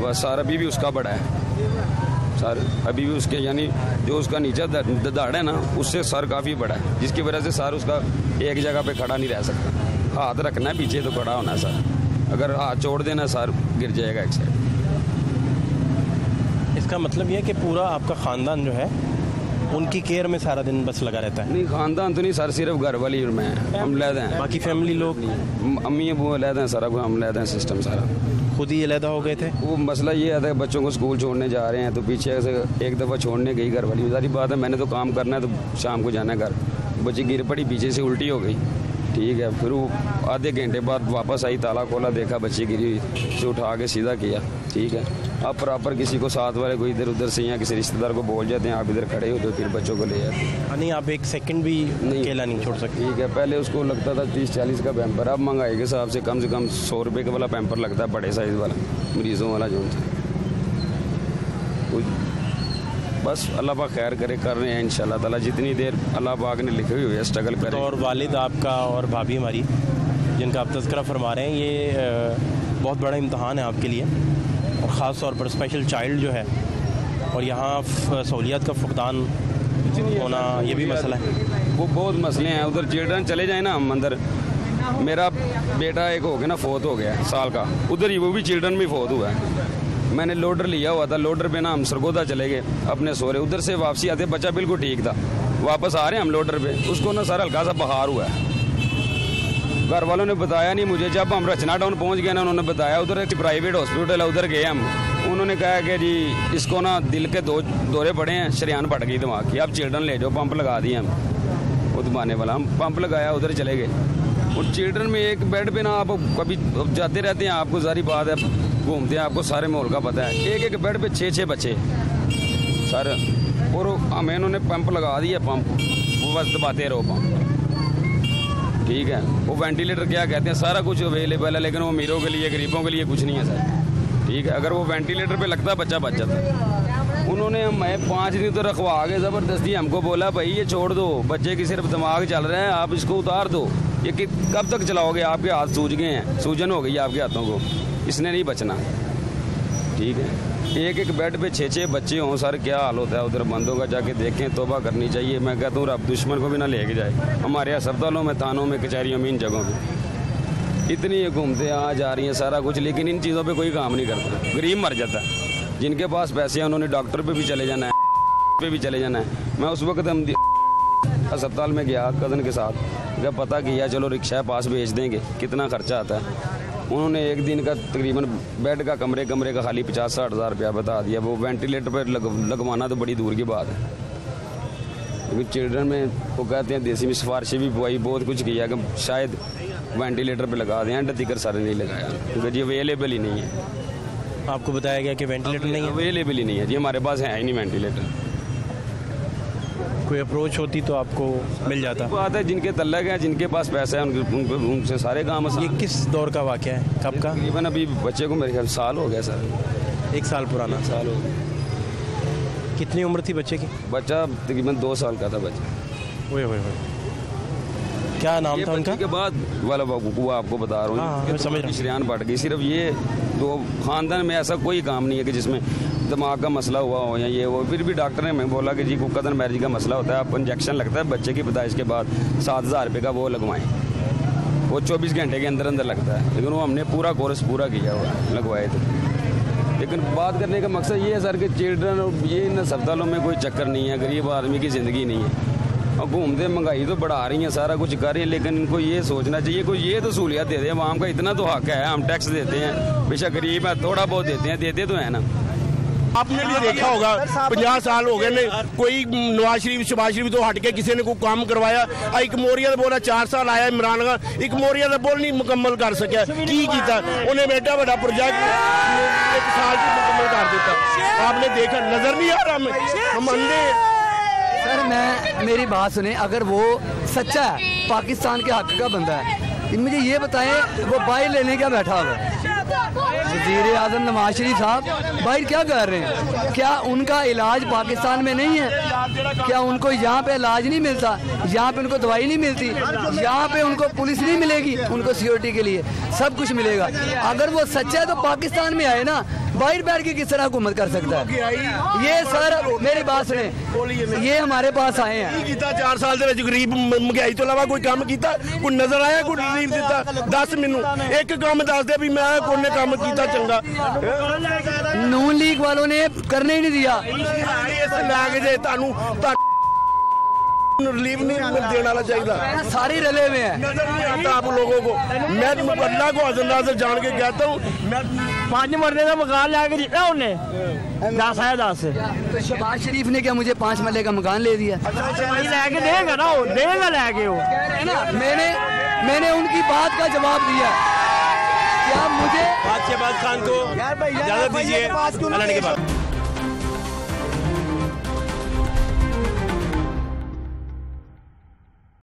बस सर। अभी भी उसका बड़ा है सर, अभी भी उसके यानी जो उसका नीचे दाढ़ है ना, उससे सर काफ़ी बड़ा है, जिसकी वजह से सर उसका एक जगह पे खड़ा नहीं रह सकता। हाथ रखना है पीछे तो खड़ा होना है सर, अगर हाथ छोड़ देना सर गिर जाएगा एक साइड। इसका मतलब यह है कि पूरा आपका ख़ानदान जो है उनकी केयर में सारा दिन बस लगा रहता है? नहीं, ख़ानदान तो नहीं सर, सिर्फ घर वाली और मैं, हम लहदा हैं। बाकी फैमिली लोग अम्मी अबू लहदा हैं, सारा कुछ हम लहदा हैं, सिस्टम सारा। खुद ही अलहदा हो गए थे? वो मसला ये आता है बच्चों को स्कूल छोड़ने जा रहे हैं तो पीछे से एक दफ़ा छोड़ने गई घर वाली, सारी बात है मैंने तो काम करना है तो शाम को जाना है घर, बच्ची गिर पड़ी पीछे से उल्टी हो गई, ठीक है। फिर वो आधे घंटे बाद वापस आई, ताला खोला देखा बच्ची गिरी हुई, से उठा के सीधा किया, ठीक है। अब प्रॉपर किसी को साथ वाले को इधर उधर से या किसी रिश्तेदार को बोल जाते हैं आप इधर खड़े हो तो फिर बच्चों को ले जाते हैं। नहीं, आप एक सेकंड भी अकेला नहीं छोड़ सकते? ठीक है, पहले उसको लगता था 30-40 का पैम्पर, अब महंगाई के हिसाब से कम 100 रुपये का वाला पैम्पर लगता है, बड़े साइज़ वाला मरीज़ों वाला जो बस अल्लाह पाक खैर करे, कर रहे हैं इंशाल्लाह ताला, जितनी देर अल्लाह पाक ने लिखी हुई है स्ट्रगल करें। और वालिद आपका और भाभी हमारी जिनका आप तज़किरा फरमा रहे हैं, ये बहुत बड़ा इम्तहान है आपके लिए, और ख़ास तौर पर स्पेशल चाइल्ड जो है, और यहाँ सहूलियत का फुकदान होना ये भी मसला है। वो बहुत मसले हैं उधर। चिल्ड्रन चले जाए ना हम अंदर, मेरा बेटा एक हो गया ना फोत हो गया साल का, उधर ही वो भी चिल्ड्रन में फोत हुआ है। मैंने लोडर लिया हुआ था, लोडर पे ना हम सरगोदा चले गए अपने सोरे, उधर से वापसी आते बच्चा बिल्कुल ठीक था, वापस आ रहे हैं हम लोडर पे, उसको ना सर हल्का सा बुखार हुआ है। घर वालों ने बताया नहीं मुझे, जब हम रचना टाउन पहुंच गए ना उन्होंने बताया, उधर एक प्राइवेट हॉस्पिटल है उधर गए हम, उन्होंने कहा कि जी इसको ना दिल के दौरे पड़े हैं, शरेआन फट गई दिमाग की, आप चिल्ड्रन ले जाओ, पंप लगा दिए हम, वो दबाने वाला, हम पंप लगाया उधर चले गए। और चिल्ड्रन में एक बेड पे ना आप कभी जाते रहते हैं, आपको सारी बात है, घूमते हैं, आपको सारे माहौल का पता है, एक बेड पे 6 बच्चे सर, और हमें उन्होंने पंप लगा दिया, पंप वो बस दबाते रहो पंप, ठीक है। वो वेंटिलेटर क्या कहते हैं, सारा कुछ अवेलेबल है, लेकिन वो अमीरों के लिए गरीबों के लिए कुछ नहीं है सर, ठीक है। अगर वो वेंटिलेटर पे लगता बच्चा बच जाता। उन्होंने हमें 5 दिन तो रखवा के ज़बरदस्ती हमको बोला भाई ये छोड़ दो, बच्चे की सिर्फ दिमाग चल रहा है, आप इसको उतार दो, ये कब तक चलाओगे, आपके हाथ सूज गए हैं, सूजन हो गई आपके हाथों को, इसने नहीं बचना, ठीक है। एक बेड पे 6 बच्चे हों सर, क्या हाल होता है उधर, बंदों का जाके देखें, तौबा करनी चाहिए। मैं कहता हूँ रब दुश्मन को भी ना लेके जाए, हमारे अस्पतालों में, थानों में, कचहरियों में, इन जगहों पे इतनी घूमते आ जा रही हैं सारा कुछ, लेकिन इन चीज़ों पे कोई काम नहीं करता, गरीब मर जाता है। जिनके पास पैसे हैं उन्होंने डॉक्टर पे भी चले जाना है, पे भी चले जाना है। मैं उस वक्त हम अस्पताल में गया कज़न के साथ, जब पता किया चलो रिक्शा पास भेज देंगे, कितना खर्चा आता है, उन्होंने एक दिन का तकरीबन बेड का कमरे का खाली 50-60 हज़ार रुपया बता दिया। वो वेंटिलेटर पर लगवाना तो बड़ी दूर की बात है, लेकिन चिल्ड्रन में वो कहते हैं देसी में सिफारिशें भी पुआई, बहुत कुछ किया कि शायद वेंटिलेटर पे लगा दें, एंड तिकर सारे नहीं लगाया क्योंकि जी अवेलेबल ही नहीं है। आपको बताया गया कि वेंटिलेटर नहीं है? अवेलेबल ही नहीं है जी, हमारे पास है ही नहीं वेंटिलेटर। कोई अप्रोच होती तो आपको मिल जाता। बात है जिनके तल्लक है, जिनके पास पैसा है, उनसे सारे काम। ये किस दौर का वाक़या है, कब का? तकरीबन अभी बच्चे को मेरे ख्याल साल हो गया सर, 1 साल पुराना। साल हो गया। कितनी उम्र थी बच्चे की? बच्चा तकरीबन 2 साल का था बच्चा। ओए क्या नाम था उनका? के बाद वाला वो आपको बता रहा हूँ, मैं समझ रहा हूँ, शरेआन बढ़ गई। सिर्फ ये 2 खानदान में ऐसा कोई काम नहीं है कि जिसमें दिमाग का मसला हुआ हो या ये वो। फिर भी डॉक्टर ने मैं बोला कि जी कदर मैरिज का मसला होता है, आप इंजेक्शन लगता है बच्चे की पैदाइश के बाद 7,000 रुपये का, वो लगवाएं, वो 24 घंटे के अंदर अंदर लगता है, लेकिन वो हमने पूरा कोर्स पूरा किया हुआ लगवाए थे। लेकिन बात करने का मकसद ये है सर कि चिल्ड्रन ये इन अस्पतालों में कोई चक्कर नहीं है, गरीब आदमी की ज़िंदगी नहीं है, और घूमते महंगाई तो बढ़ा रही है, सारा कुछ कर रही है, लेकिन इनको ये सोचना चाहिए कोई ये तो सहूलियत दे दे, आवाम का इतना तो हक है, हम टैक्स देते हैं, बेशक गरीब है, थोड़ा बहुत देते हैं, देते तो है ना। आपने भी देखा होगा 50 साल हो गए ने, कोई नवाज शरीफ शबाज शरीफ तो हट के किसी ने कोई काम करवाया। एक मोरिया बोला 4 साल आया इमरान खान, एक मोरिया का बोल नहीं मुकम्मल कर सकिया, की कीता उन्हें बेटा बड़ा प्रोजेक्ट 1 साल की मुकम्मल कर दिता। आपने देखा, नजर नहीं आ रहा हम अंधे। सर मेरी बात सुने, अगर वो सच्चा है, पाकिस्तान के हक का बंदा है, मुझे ये बताएं वो बाइल लेने क्या बैठा हुआ है? वज़ीर आज़म नवाज शरीफ साहब बाहर क्या कर रहे हैं? क्या उनका इलाज पाकिस्तान में नहीं है? क्या उनको यहाँ पे इलाज नहीं मिलता? यहाँ पे उनको दवाई नहीं मिलती? यहाँ पे उनको पुलिस नहीं मिलेगी? उनको सिक्योरिटी के लिए सब कुछ मिलेगा। अगर वो सच्चा है तो पाकिस्तान में आए ना, बाहर बैठ के किस तरह हुकूमत कर सकता है? ये सर मेरी बात सुने, ये हमारे पास आए हैं। 4 साल ਦੇ ਵਿੱਚ ਗਰੀਬ ਮਹਿੰਗਾਈ ਤੋਂ ਇਲਾਵਾ ਕੋਈ ਕੰਮ ਕੀਤਾ? ਕੋਈ ਨਜ਼ਰ ਆਇਆ? ਕੋਈ ਰਿਲੀਫ ਦਿੱਤਾ? ਦੱਸ ਮੈਨੂੰ ਇੱਕ ਕੰਮ ਦੱਸ ਦੇ ਵੀ ਮੈਂ ਕੋਨੇ ਕੰਮ ਕੀਤਾ ਚੰਗਾ। नून लीग वालों ने करने ही नहीं दिया। ਇਸ ਲੱਗ ਜੇ ਤੁਹਾਨੂੰ रिलीफ नहीं देने वाला चाहिए। सारे रले हुए हैं, नजर नहीं आता आप लोगों को। मैं अल्लाह को हज़रत जान के कहता हूँ, मैं 5 मरने का मकान लाके दिया उन्हें 10 है 10। तो शहबाज शरीफ ने क्या मुझे 5 मरले का मकान ले दिया? लेके देगा ना, वो देगा लेके वो। मैंने उनकी बात का जवाब दिया। क्या मुझे शहबाज खान को इजाजत दीजिए।